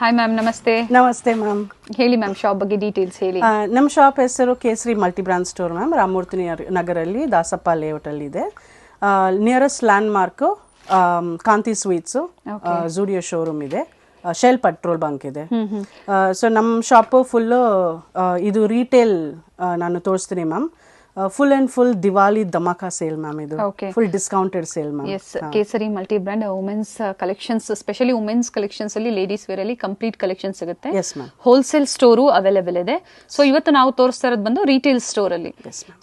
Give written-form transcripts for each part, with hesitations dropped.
Hi ma'am, ನಮಸ್ತೆ. ನಮಸ್ತೆ ma'am. ಹೇಳಿ ಮ್ಯಾಮ್, ಶಾಪ್ ಬಗ್ಗೆ ಡೀಟೇಲ್ಸ್ ಹೇಳಿ. ನಮ್ಮ ಶಾಪ್ ಹೆಸರು Kesari multi brand store ma'am. Ramamurthy ನಗರಲ್ಲಿ ದಾಸಪ್ಪ ಲೇಔಟ್ ಅಲ್ಲಿ ಇದೆ. Nearest landmark Kanti sweets, Zudio showroom ಇದೆ, ಶೆಲ್ ಪೆಟ್ರೋಲ್ ಬಂಕ್ ಇದೆ. ಸೊ ನಮ್ಮ ಶಾಪ್ ಫುಲ್ಲು ಇದು ರೀಟೇಲ್ ನಾನು ತೋರಿಸ್ತೀನಿ ma'am. Full and full Diwali dhamaka sale ma'am. ಇದು full discounted sale ma'am. Yes, Kesari multi brand women's collections, specially women's collections ಅಲ್ಲಿ ಲೇಡೀಸ್ ವೇರ್ ಅಲ್ಲಿ complete collection ಸಿಗುತ್ತೆ. ಹೋಲ್ಸೇಲ್ ಸ್ಟೋರು ಅವೈಲೇಬಲ್ ಇದೆ. ಸೊ ಇವತ್ತು ನಾವು ತೋರಿಸ್ತಾ ಇರೋದು ಬಂದು ರಿಟೇಲ್ ಸ್ಟೋರ್ ಅಲ್ಲಿ.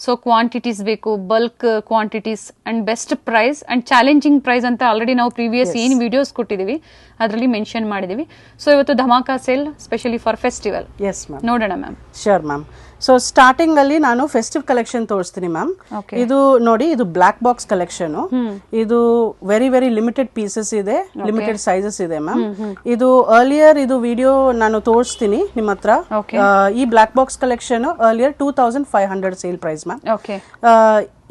ಸೊ ಕ್ವಾಂಟಿಟೀಸ್ ಬೇಕು, bulk quantities and best price and challenging price ಅಂತ ಆಲ್ರೆಡಿ ನಾವು ಪ್ರೀವಿಯಸ್ ಏನ್ ವಿಡಿಯೋಸ್ ಕೊಟ್ಟಿದೀವಿ ಅದರಲ್ಲಿ ಮೆನ್ಷನ್ ಮಾಡಿದೀವಿ. ಸೊ ಇವತ್ತು dhamaka sale specially for festival. Yes ma'am, ನೋಡೋಣ ma'am. Sure ma'am. So starting ಅಲ್ಲಿ ನಾನು ಫೆಸ್ಟಿವ್ ಕಲೆಕ್ಷನ್ ತೋರಿಸ್ತೀನಿ ಮ್ಯಾಮ್. ಇದು ನೋಡಿ, ಇದು ಬ್ಲಾಕ್ ಬಾಕ್ಸ್ ಕಲೆಕ್ಷನ್. ಇದು ವೆರಿ ವೆರಿ ಲಿಮಿಟೆಡ್ ಪೀಸಸ್ ಇದೆ, ಲಿಮಿಟೆಡ್ ಸೈಜಸ್ ಇದೆ ಮ್ಯಾಮ್. ಇದು ಅರ್ಲಿಯರ್ ಇದು ವಿಡಿಯೋ ನಾನು ತೋರಿಸ್ತೀನಿ ನಿಮ್ಮ ಹತ್ರ. ಈ black box collection earlier 2500 sale price ma'am.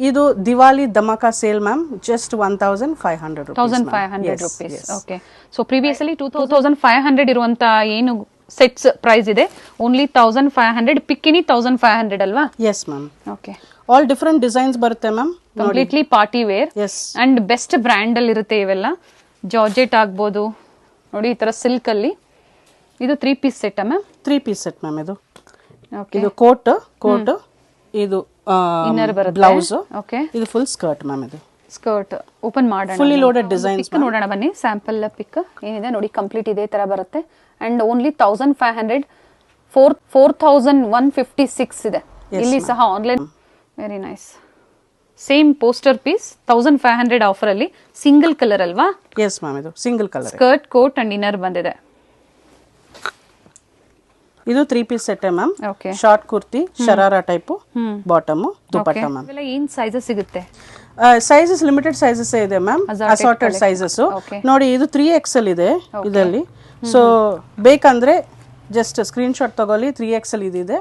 ಇದು Diwali dhamaka sale ma'am, just 1500 rupees. Okay, so previously 2500 ಇರುವಂತ ಏನು ಸೆಟ್ಸ್ ಪ್ರೈಸ್ ಇದೆ, ಓನ್ಲಿ 1500. ಪಿಕ್ಕಿನಿ 1500 ಅಲ್ವಾ? Yes ma'am. Okay, all different designs ಬರುತ್ತೆ ma'am. Completely party wear and best brand ಅಲ್ಲಿ ಇರುತ್ತೆ ಇವೆಲ್ಲ. Georgette ಆಗ್ಬೋದು ನೋಡಿ, ಈ ತರ ಸಿಲ್ಕ್ ಅಲ್ಲಿ. ಇದು 3 piece set ma'am. 3 piece set ma'am. ಇದು ಕೋಟ್, ಇದು ಇನ್ನರ್ ಬರುತ್ತೆ, ಬ್ಲೌಸ್. ಓಕೆ, ಇದು ಫುಲ್ ಸ್ಕರ್ಟ್ ಮ್ಯಾಮ್. ಇದು ಸ್ಕರ್ಟ್ ಓಪನ್ ಮಾಡೋಣ, ಫುಲ್ಲಿ ಲೋಡೆಡ್ ಡಿಸೈನ್ಸ್ ನೋಡೋಣ ಬನ್ನಿ. ಸ್ಯಾಂಪಲ್ ಪಿಕ್ ಏನಿದೆ ನೋಡಿ, ಕಂಪ್ಲೀಟ್ ಇದೇ ತರ ಬರುತ್ತೆ. ಅಂಡ್ ಓನ್ಲಿ 1500, 4156 ಇದೆ. ಇಲ್ಲಿ ಸಹ online. Very nice. Same poster piece 1500 offer ಅಲ್ಲಿ, ಸಿಂಗಲ್ ಕಲರ್ ಅಲ್ವಾ? ಎಸ್ ಮ್ಯಾಮ್, ಇದು single colour. Skirt, coat and inner ಬಂದಿದೆ. ಇದು 3 piece set ma'am. Short kurti, sharara type, bottom, dupatta ma'am. ಏನ್ ಸೈಜಸ್ ಸಿಗುತ್ತೆ? ಸೈಜಸ್ ಲಿಮಿಟೆಡ್ ಸೈಜಸ್ ಇದೆ ಮ್ಯಾಮ್, ಅಸಾರ್ಟೆಡ್ ಸೈಜಸ್. ನೋಡಿ, ಇದು 3XL ಇದೆ ಇದರಲ್ಲಿ. ಸೊ ಬೇಕಂದ್ರೆ ಜಸ್ಟ್ ಸ್ಕ್ರೀನ್ ಶಾಟ್ ತಗೊಳ್ಳಿ. 3XL ಇದಿದೆ,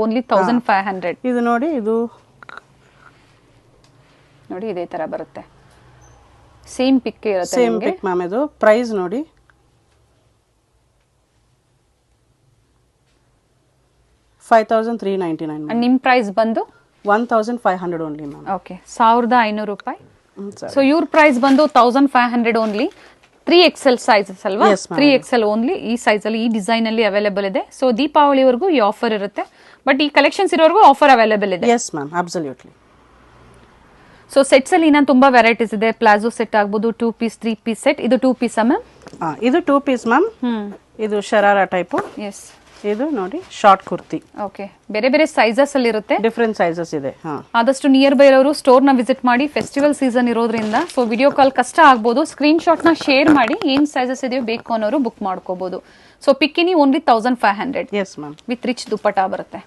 ಓನ್ಲಿ 1500. ಇದು ನೋಡಿ, ಇದು ನೋಡಿ ಇದೇ ತರ ಬರುತ್ತೆ. ಸೇಮ್ ಪಿಕ್ ಇರುತ್ತೆ, ಸೇಮ್ ಪಿಕ್ ಮ್ಯಾಮ್. ಇದು ಪ್ರೈಸ್ ನೋಡಿ, 5399. ಅಂಡ್ ನಿಮ್ ಪ್ರೈಸ್ ಬಂದು 1500 ಓನ್ಲಿ ಮ್ಯಾಮ್. ಓಕೆ, 1500 ರೂಪಾಯಿ. ಸೊ ಇವ್ರ ಪ್ರೈಸ್ ಬಂದು 1500 ಓನ್ಲಿ. 3XL ಸೈಜಸ್ ಅಲ್ವಾ? 3XL ಓನ್ಲಿ ಈ ಸೈಜ್ ಅಲ್ಲಿ, ಈ ಡಿಸೈನ್ ಅಲ್ಲಿ ಅವೈಲೇಬಲ್ ಇದೆ. ಸೊ ದೀಪಾವಳಿವರೆಗೂ ಈ ಆಫರ್ ಇರುತ್ತೆ, ಬಟ್ ಈ ಕಲೆಕ್ಷನ್ಸ್ ಇರೋವರೆಗೂ ಆಫರ್ ಅವೈಲೇಬಲ್ ಇದೆ. Yes ma'am, absolutely. So sets ಅಲ್ಲಿ ಇನ್ನೂ ತುಂಬಾ ವೆರೈಟೀಸ್ ಇದೆ. ಪ್ಲಾಜೋ ಸೆಟ್ ಆಗ್ಬೋದು, 2 ಪೀಸ್, 3 ಪೀಸ್ ಸೆಟ್. ಇದು 2 ಪೀಸ್ ಮ್ಯಾಮ್. ಇದು 2 ಪೀಸ್ ಮ್ಯಾಮ್. ಇದು ಶರಾರಾ ಟೈಪ್. ಎಸ್, ಇದು ನೋಡಿ ಶಾರ್ಟ್ ಕುರ್ತಿ. ಓಕೆ, ಬೇರೆ ಬೇರೆ ಸೈಜಸ್ ಅಲ್ಲಿ ಇರುತ್ತೆ, ಡಿಫರೆಂಟ್ ಸೈಜಸ್ ಇದೆ. ಆದಷ್ಟು ನಿಯರ್ ಬೈ ಇರೋರು ಸ್ಟೋರ್ ನ ವಿಸಿಟ್ ಮಾಡಿ. ಫೆಸ್ಟಿವಲ್ ಸೀಸನ್ ಇರೋದ್ರಿಂದ ಸೊ ವಿಡಿಯೋ ಕಾಲ್ ಕಷ್ಟ ಆಗ್ಬೋದು. ಸ್ಕ್ರೀನ್ ಶಾಟ್ ನ ಶೇರ್ ಮಾಡಿ, ಏನ್ ಸೈಜಸ್ ಇದೆಯೋ ಬೇಕು ಅನ್ನೋರು ಬುಕ್ ಮಾಡ್ಕೋಬಹುದು. So pick any only 1500. Yes ma'am, with rich dupatta ಬರುತ್ತೆ.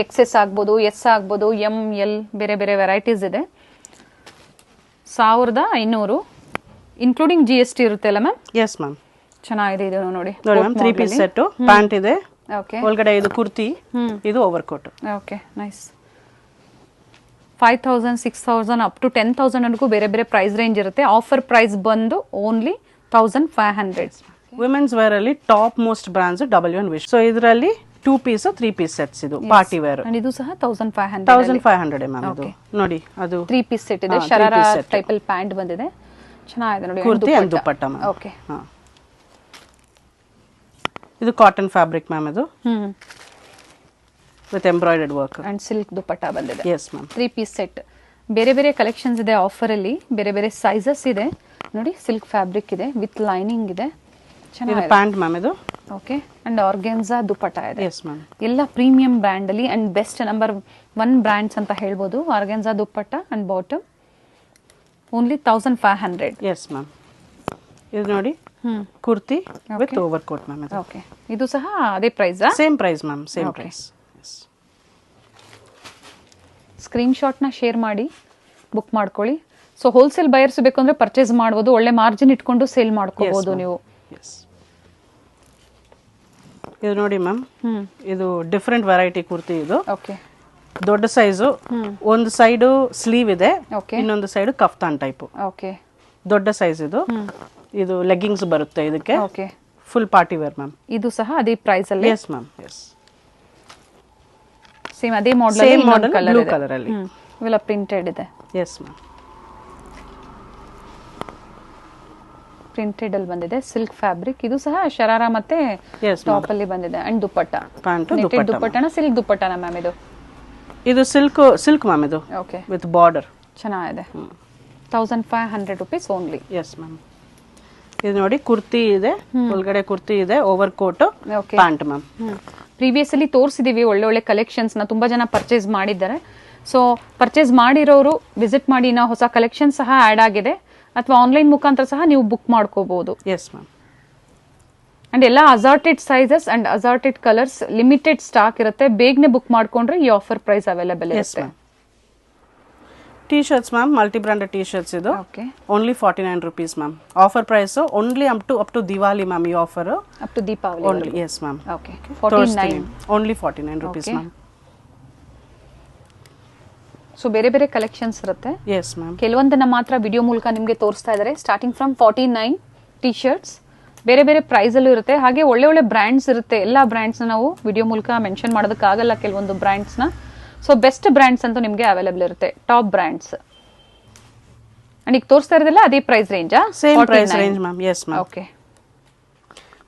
XS ಆಗ್ಬೋದು, ಎಸ್ ಆಗ್ಬೋದು, ML, ಬೇರೆ ಬೇರೆ ವೆರೈಟೀಸ್ ಇದೆ. 1500 ಇನ್ಕ್ಲೂಡಿಂಗ್ GST ಇರುತ್ತೆ ಅಲ್ಲ ಮ್ಯಾಮ್? Yes ma'am. ಚೆನ್ನಾಗಿದೆ ಇದು ನೋಡಿ. ನೋಡಿ ಮ್ಯಾಮ್, 3 ಪೀಸ್ ಸೆಟ್, ಪ್ಯಾಂಟ್ ಇದೆ, ಒಳಗಡೆ ಇದು ಕುರ್ತಿ, ಇದು over coat. Okay, nice. 5000, 6000 up to 10,000 ವರೆಗೂ ಬೇರೆ ಬೇರೆ ಪ್ರೈಸ್ ರೇಂಜ್ ಇರುತ್ತೆ. ಆಫರ್ ಪ್ರೈಸ್ ಬಂದು ಓನ್ಲಿ 1500. ವುಮೆನ್ಸ್ ವೇರ್ ಅಲ್ಲಿ ಟಾಪ್ ಮೋಸ್ಟ್ ಬ್ರಾಂಡ್ಸ್ W1 ವಿಶ್. ಸೊ ಇದರಲ್ಲಿ 2 ಪೀಸ್, 3 ಪೀಸ್ ಸೆಟ್ಸ್. ಇದು ಪಾರ್ಟಿ ವೇರ್. ಅಂಡ್ ಇದು ಸಹ 1500. 1500 ಮ್ಯಾಮ್. ಇದು ನೋಡಿ, ಅದು 3 ಪೀಸ್ ಸೆಟ್ ಇದೆ. ಶರಾರಾ ಟೈಪ್ ಅಲ್ಲಿ ಪ್ಯಾಂಟ್ ಬಂದಿದೆ, ಚೆನ್ನಾಗಿದೆ ನೋಡಿ. Kurti and dupatta ma'am. Okay, ಇದು ಕಾಟನ್ ಫ್ಯಾಬ್ರಿಕ್ ಮ್ಯಾಮ್. ಇದು with embroidered work and silk dupatta ಬಂದಿದೆ. Yes ma'am. 3 piece set. ಬೇರೆ ಬೇರೆ ಕಲೆಕ್ಷನ್ಸ್ ಇದೆ ಆಫರ್ ಅಲ್ಲಿ, ಬೇರೆ ಬೇರೆ ಸೈಜಸ್ ಇದೆ ನೋಡಿ. ಸಿಲ್ಕ್ ಫ್ಯಾಬ್ರಿಕ್ ಇದೆ, ವಿತ್ ಲೈನಿಂಗ್ ಇದೆ, ಚೆನ್ನಾಗಿದೆ. ಪ್ಯಾಂಟ್ ಮ್ಯಾಮ್ ಇದು. ಓಕೆ, ಅಂಡ್ ಆರ್ಗೆನ್ಜಾ ದುಪಟ್ಟ ಇದೆ. Yes ma'am. ಎಲ್ಲ ಪ್ರೀಮಿಯಂ ಬ್ರ್ಯಾಂಡ್ ಅಲ್ಲಿ ಅಂಡ್ ಬೆಸ್ಟ್ ನಂಬರ್ 1 ಬ್ರ್ಯಾಂಡ್ಸ್ ಅಂತ ಹೇಳ್ಬೋದು. Organza dupatta and bottom only 1500. Yes ma'am. ಇದು ನೋಡಿ, kurti with overcoat ma'am. Okay, ಇದು ಸಹ ಅದೇ price? Same price ma'am, same price. Screenshot ನ ಶೇರ್ ಮಾಡಿ ಬುಕ್ ಮಾಡ್ಕೊಳ್ಳಿ. ಸೊ ಹೋಲ್ಸೇಲ್ ಬಯರ್ಸ್ ಬೇಕು ಅಂದ್ರೆ ಪರ್ಚೇಸ್ ಮಾಡಬಹುದು, ಒಳ್ಳೆ ಮಾರ್ಜಿನ್ ಇಟ್ಕೊಂಡು ಸೇಲ್ ಮಾಡ್ಕೋಬಹುದು ನೀವು. ಇದು ನೋಡಿ ಮ್ಯಾಮ್, ಇದು ಡಿಫರೆಂಟ್ ವೆರೈಟಿ ಕುರ್ತಿ. ಇದು ಓಕೆ, ದೊಡ್ಡ ಸೈಜು. ಒಂದು ಸೈಡ್ ಸ್ಲೀವ್ ಇದೆ, ಇನ್ನೊಂದು ಸೈಡ್ ಕಫ್ತಾನ್ ಟೈಪ್. ಓಕೆ, ದೊಡ್ಡ ಸೈಜ್ ಇದು. ಇದು ಲೆಗ್ಗಿಂಗ್ಸ್ ಬರುತ್ತೆ ಇದಕ್ಕೆ. Okay, full party wear ma'am. ಇದು ಸಹ ಅದೇ ಪ್ರೈಸ್ ಅಲ್ಲಿ. Yes ma'am, yes. ಸೇಮ್ ಅದೇ model same model blue colour ಅಲ್ಲಿ ಇವೆಲ್ಲ ಪ್ರಿಂಟೆಡ್ ಇದೆ. Yes ma'am. ಪ್ರಿಂಟೆಡ್ ಅಲ್ಲಿ ಬಂದಿದೆ ಸಿಲ್ಕ್ ಫ್ಯಾಬ್ರಿಕ್. ಇದು ಸಹ ಶರಾರಾ ಮತ್ತೆ ಟಾಪ್ ಅಲ್ಲಿ ಬಂದಿದೆ ಅಂಡ್ ದುಪ್ಪಟ್ಟ. ನೆಟೆಡ್ ದುಪ್ಪಟ್ಟನ ಸಿಲ್ಕ್ ದುಪ್ಪಟ್ಟನ ಮ್ಯಾಮ್ ಇದು? ಇದು ಸಿಲ್ಕ್ ಮ್ಯಾಮ್ ಇದು. Okay, with border. ಚೆನ್ನಾಗಿದೆ. 1500 rupees ಓನ್ಲಿ. Yes ma'am. ಇದು ನೋಡಿ ಕುರ್ತಿ ಇದೆ, ಒಳಗಡೆ ಕುರ್ತಿ ಇದೆ, over coat, pant ma'am. Previous ಅಲ್ಲಿ ತೋರಿಸಿದೀವಿ ಒಳ್ಳೆ ಒಳ್ಳೆ ಕಲೆಕ್ಷನ್ಸ್ ನ, ತುಂಬಾ ಜನ ಪರ್ಚೇಸ್ ಮಾಡಿದ್ದಾರೆ. ಸೊ ಪರ್ಚೇಸ್ ಮಾಡಿರೋರು ವಿಸಿಟ್ ಮಾಡಿ, ನಾವು ಹೊಸ ಕಲೆಕ್ಷನ್ ಸಹ ಆಡ್ ಆಗಿದೆ, ಅಥವಾ ಆನ್ಲೈನ್ ಮುಖಾಂತರ ಸಹ ನೀವು ಬುಕ್ ಮಾಡ್ಕೋಬಹುದು. Yes ma'am. ಅಂಡ್ ಎಲ್ಲ assorted sizes and assorted colours, limited stock ಇರುತ್ತೆ. ಬೇಗನೆ ಬುಕ್ ಮಾಡ್ಕೊಂಡ್ರೆ ಈ ಆಫರ್ ಪ್ರೈಸ್ ಅವೈಲೇಬಲ್ ಇರುತ್ತೆ. T shirts ma'am, multi branded T shirts ಇದು. Only 49 rupees ma'am. Offer price only up to Diwali ma'am. ಈ offer up to Deepavali only. Yes ma'am. Okay, 49 only 49 rupees ma'am. So ಬೇರೆ ಬೇರೆ collections ಇರುತ್ತೆ. Yes ma'am. ಕೆಲವೊಂದನ್ನ ಮಾತ್ರ video ಮೂಲಕ ನಿಮಗೆ ತೋರಿಸ್ತಾ ಇದ್ದಾರೆ. ಸ್ಟಾರ್ಟಿಂಗ್ ಫ್ರಮ್ 49 ಟಿ ಶರ್ಟ್ಸ್, ಬೇರೆ ಬೇರೆ ಪ್ರೈಸ್ ಅಲ್ಲೂ ಇರುತ್ತೆ. ಹಾಗೆ ಒಳ್ಳೆ ಒಳ್ಳೆ ಬ್ರ್ಯಾಂಡ್ಸ್ ಇರುತ್ತೆ. ಎಲ್ಲ ಬ್ರ್ಯಾಂಡ್ಸ್ ನಾವು ವಿಡಿಯೋ ಮೂಲಕ ಮೆನ್ಷನ್ ಮಾಡೋದಕ್ಕಾಗಲ್ಲ ಕೆಲವೊಂದು ಬ್ರ್ಯಾಂಡ್ಸ್ ನ. ಸೊ ಬೆಸ್ಟ್ ಬ್ರ್ಯಾಂಡ್ಸ್ ಅಂತೂ ನಿಮಗೆ ಅವೈಲೇಬಲ್ ಇರುತ್ತೆ, ಟಾಪ್ ಬ್ರ್ಯಾಂಡ್ಸ್. ಅಂಡ್ ಈಗ ತೋರಿಸ್ತಾ ಇರೋದಲ್ಲ ಅದೇ ಪ್ರೈಸ್ ರೇಂಜಾ? Same price range ma'am. Yes ma'am. Okay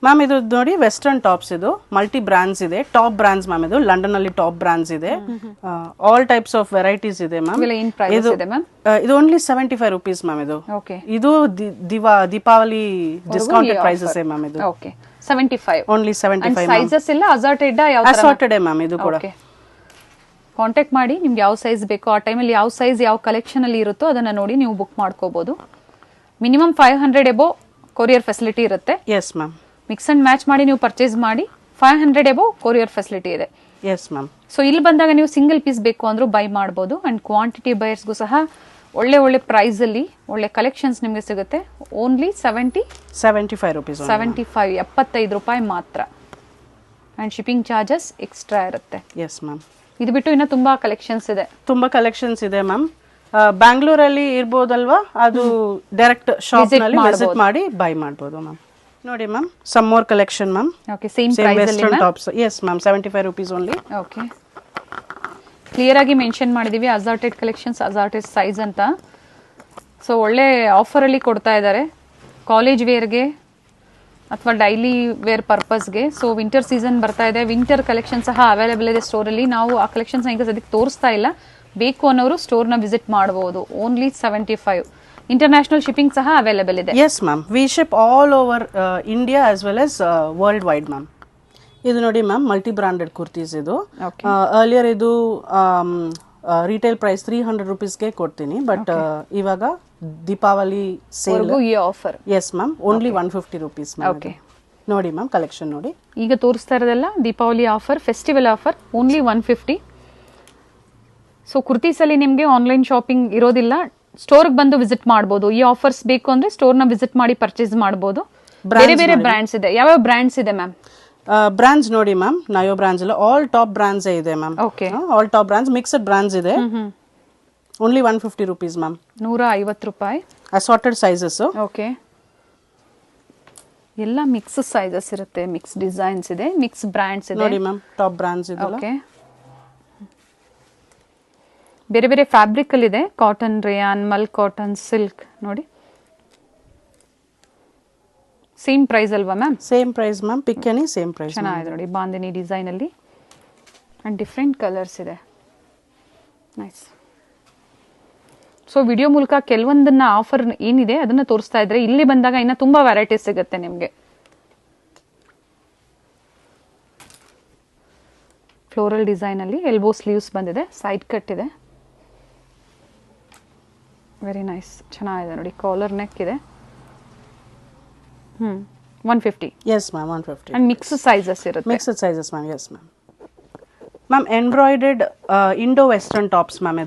ma'am, ಇದು ನೋಡಿ ವೆಸ್ಟರ್ನ್ ಟಾಪ್ಸ್. ಇದು ಮಲ್ಟಿ ಬ್ರಾಂಡ್ಸ್ ಇದೆ, ಟಾಪ್ ಬ್ರಾಂಡ್ಸ್ ಮ್ಯಾಮ್. ಇದು ಲಂಡನ್ ಅಲ್ಲಿ ಟಾಪ್ ಬ್ರಾಂಡ್ಸ್ ಇದೆ. ಆಲ್ ಟೈಪ್ಸ್ ಆಫ್ ವೆರೈಟೀಸ್ ಇದೆ ಮ್ಯಾಮ್. ಇದು ಓನ್ಲಿ 75 rupees ಮ್ಯಾಮ್. ಇದು ದೀಪಾವಳಿ ಡಿಸ್ಕೌಂಟೆಡ್ ಪ್ರೈಸಸ್ ಮ್ಯಾಮ್. ಇದು ಓಕೆ, 75 ಓನ್ಲಿ 75. ಸೈಜಸ್ ಎಲ್ಲ ಅಸಾರ್ಟೆಡ್ ಅಸಾರ್ಟೆಡ್ ಮ್ಯಾಮ್. ಇದು ಕೂಡ ಕಾಂಟ್ಯಾಕ್ಟ್ ಮಾಡಿ, ನಿಮ್ಗೆ ಯಾವ ಸೈಜ್ ಬೇಕೋ ಆ ಟೈಮಲ್ಲಿ ಯಾವ ಸೈಜ್ ಯಾವ ಕಲೆಕ್ಷನ್ ಅಲ್ಲಿ ಇರುತ್ತೋ ಅದನ್ನ ನೋಡಿ ನೀವು ಬುಕ್ ಮಾಡ್ಕೋಬಹುದು. ಮಿನಿಮಮ್ 500 ಎಬೋ ಕೊರಿಯರ್ ಫೆಸಿಲಿಟಿ ಇರುತ್ತೆ. Yes ma'am. Mix and match ಮಾಡಿ ನೀವು ಪರ್ಚೇಸ್ ಮಾಡಿ 500 ಎಬೋ ಕೊರಿಯರ್ ಫೆಸಿಲಿಟಿ ಇದೆ. Yes ma'am. ಸೊ ಇಲ್ಲಿ ಬಂದಾಗ ನೀವು ಸಿಂಗಲ್ ಪೀಸ್ ಬೇಕು ಅಂದ್ರೂ ಬೈ ಮಾಡಬಹುದು. ಅಂಡ್ ಕ್ವಾಂಟಿಟಿ ಬಯರ್ಸ್ಗೂ ಸಹ ಒಳ್ಳೆ ಒಳ್ಳೆ ಪ್ರೈಸ್ ಅಲ್ಲಿ ಒಳ್ಳೆ ಕಲೆಕ್ಷನ್ಸ್ ನಿಮಗೆ ಸಿಗುತ್ತೆ. Only 75 rupees. 75 ರೂಪಾಯಿ ಮಾತ್ರ. ಅಂಡ್ ಶಿಪ್ಪಿಂಗ್ ಚಾರ್ಜಸ್ ಎಕ್ಸ್ಟ್ರಾ ಇರುತ್ತೆ. S ma'am. ಇದು ಬಿಟ್ಟು ಇನ್ನ ತುಂಬಾ ಕಲೆಕ್ಷನ್ಸ್ ಇದೆ. ತುಂಬಾ ಕಲೆಕ್ಷನ್ಸ್ ಇದೆ ಮ್ಯಾಮ್. ಬ್ಯಾಂಗ್ಳೂರಲ್ಲಿ ಇರ್ಬೋದಲ್ವಾ, ಅದು ಡೈರೆಕ್ಟ್ ಶಾಪ್ ನಲ್ಲಿ ವಿಸಿಟ್ ಮಾಡಿ ಬೈ ಮಾಡಬಹುದು ಮ್ಯಾಮ್. ನೋಡಿ ma'am, some more collection ma'am. Okay, same price ಅಲ್ಲಿ western tops. Yes ma'am, 75 rupees only. Okay, clear ಆಗಿ ಮೆನ್ಷನ್ ಮಾಡಿದೀವಿ ಅಸಾರ್ಟೆಡ್ ಕಲೆಕ್ಷನ್ಸ್, ಅಸಾರ್ಟೆಡ್ ಸೈಜ್ ಅಂತ. ಸೊ ಒಳ್ಳೆ ಆಫರ್ ಅಲ್ಲಿ ಕೊಡ್ತಾ ಇದ್ದಾರೆ ಕಾಲೇಜ್ ವೇರ್ಗೆ ಅಥವಾ ಡೈಲಿ ವೇರ್ ಪರ್ಪಸ್ಗೆ. ಸೊ ವಿಂಟರ್ ಸೀಸನ್ ಬರ್ತಾ ಇದೆ, ವಿಂಟರ್ ಕಲೆಕ್ಷನ್ ಸಹ ಅವೈಲೇಬಲ್ ಇದೆ ಸ್ಟೋರ್ ಅಲ್ಲಿ. ನಾವು ಆ ಕಲೆಕ್ಷನ್ಸ್ ಈಗ ಸದ್ಯಕ್ಕೆ ತೋರಿಸ್ತಾ ಇಲ್ಲ, ಬೇಕು ಅನ್ನೋರು ಸ್ಟೋರ್ ನ ವಿಸಿಟ್ ಮಾಡಬಹುದು. ಓನ್ಲಿ 75. ಇಂಟರ್ನ್ಯಾಷನಲ್ ಶಿಪ್ಪಿಂಗ್ ಸಹ ಅವೈಲೇಬಲ್ ಇದೆ. Yes ma'am, we ship all over India as well as world wide ma'am. ಇದು ನೋಡಿ ಮ್ಯಾಮ್, ಮಲ್ಟಿ ಬ್ರಾಂಡೆಡ್ ಕುರ್ತೀಸ್. ಇದು ಅರ್ಲಿಯರ್ ಇದು ರಿಟೇಲ್ ಪ್ರೈಸ್ 300 rupeesಗೆ ಕೊಡ್ತೀನಿ, ಬಟ್ ಇವಾಗ Deepavali sale offer. Yes ma'am, only 150 rupees ma'am. ನೋಡಿ ma'am, collection ನೋಡಿ. ಈಗ ತೋರಿಸ್ತಾ ಇರೋದೆಲ್ಲ Deepavali offer, festival offer, only 150. So kurtis ಅಲ್ಲಿ ನಿಮ್ಗೆ ಆನ್ಲೈನ್ ಶಾಪಿಂಗ್ ಇರೋದಿಲ್ಲ, ಸ್ಟೋರ್ಗೆ ಬಂದು ವಿಸಿಟ್ ಮಾಡಬಹುದು. ಈ ಆಫರ್ಸ್ ಬೇಕು ಅಂದ್ರೆ ಸ್ಟೋರ್ ನ ವಿಸಿಟ್ ಮಾಡಿ ಪರ್ಚೇಸ್ ಮಾಡಬಹುದು. ಬೇರೆ ಬೇರೆ ಬ್ರಾಂಡ್ಸ್ ಇದೆ. ಯಾವ ಬ್ರಾಂಡ್ಸ್ ಇದೆ ಮ್ಯಾಮ್? ಬ್ರಾಂಡ್ಸ್ ನೋಡಿ ಮ್ಯಾಮ್, ನಯೋ ಬ್ರಾಂಡ್ಸ್ ಎಲ್ಲ ಆಲ್ ಟಾಪ್ ಬ್ರಾಂಡ್ಸ್ ಇದೆ ma'am. Okay, all top brands, mixed brands ಇದೆ. Only 150 rupees ma'am. 150 ರೂಪಾಯಿ. Assorted sizes. ಓಕೆ, ಎಲ್ಲ ಮಿಕ್ಸ್ ಸೈಜಸ್ ಇರುತ್ತೆ, ಮಿಕ್ಸ್ ಡಿಸೈನ್ಸ್ ಇದೆ, ಮಿಕ್ಸ್ ಬ್ರಾಂಡ್ಸ್ ಇದೆ. ನೋಡಿ ಮ್ಯಾಮ್, ಟಾಪ್ ಬ್ರಾಂಡ್ಸ್ ಇದೆ. ಓಕೆ, ಬೇರೆ ಬೇರೆ ಫ್ಯಾಬ್ರಿಕ್ ಅಲ್ಲಿ ಇದೆ. Cotton, rayon, mul cotton, silk. ನೋಡಿ, ಸೇಮ್ ಪ್ರೈಸ್ ಅಲ್ವಾ ma'am? Same price ma'am. Pick any same price. ಚೆನ್ನಾಗಿದೆ ನೋಡಿ, ಬಾಂದಿನಿ ಡಿಸೈನ್ ಅಲ್ಲಿ ಅಂಡ್ ಡಿಫ್ರೆಂಟ್ ಕಲರ್ಸ್ ಇದೆ. ನೈಸ್. ಸೊ ವಿಡಿಯೋ ಮೂಲಕ ಕೆಲವೊಂದನ್ನ ಆಫರ್ ಏನಿದೆ ಅದನ್ನ ತೋರಿಸ್ತಾ ಇದ್ರೆ, ಇಲ್ಲಿ ಬಂದಾಗ ಇನ್ನ ತುಂಬಾ ವೆರೈಟೀಸ್ ಸಿಗುತ್ತೆ ನಿಮ್ಗೆ. ಫ್ಲೋರಲ್ ಡಿಸೈನ್ ಅಲ್ಲಿ ಎಲ್ಬೋ ಸ್ಲೀವ್ಸ್ ಬಂದಿದೆ, ಸೈಡ್ ಕಟ್ ಇದೆ. ವೆರಿ ನೈಸ್, ಚೆನ್ನಾಗಿದೆ ನೋಡಿ. ಕಾಲರ್ ನೆಕ್ ಇದೆ. 150. Yes ma'am, 150. And mix sizes ಇರುತ್ತೆ. Mixed sizes ma'am. Yes ma'am. Ma'am, embroidered Indo western tops ma'am.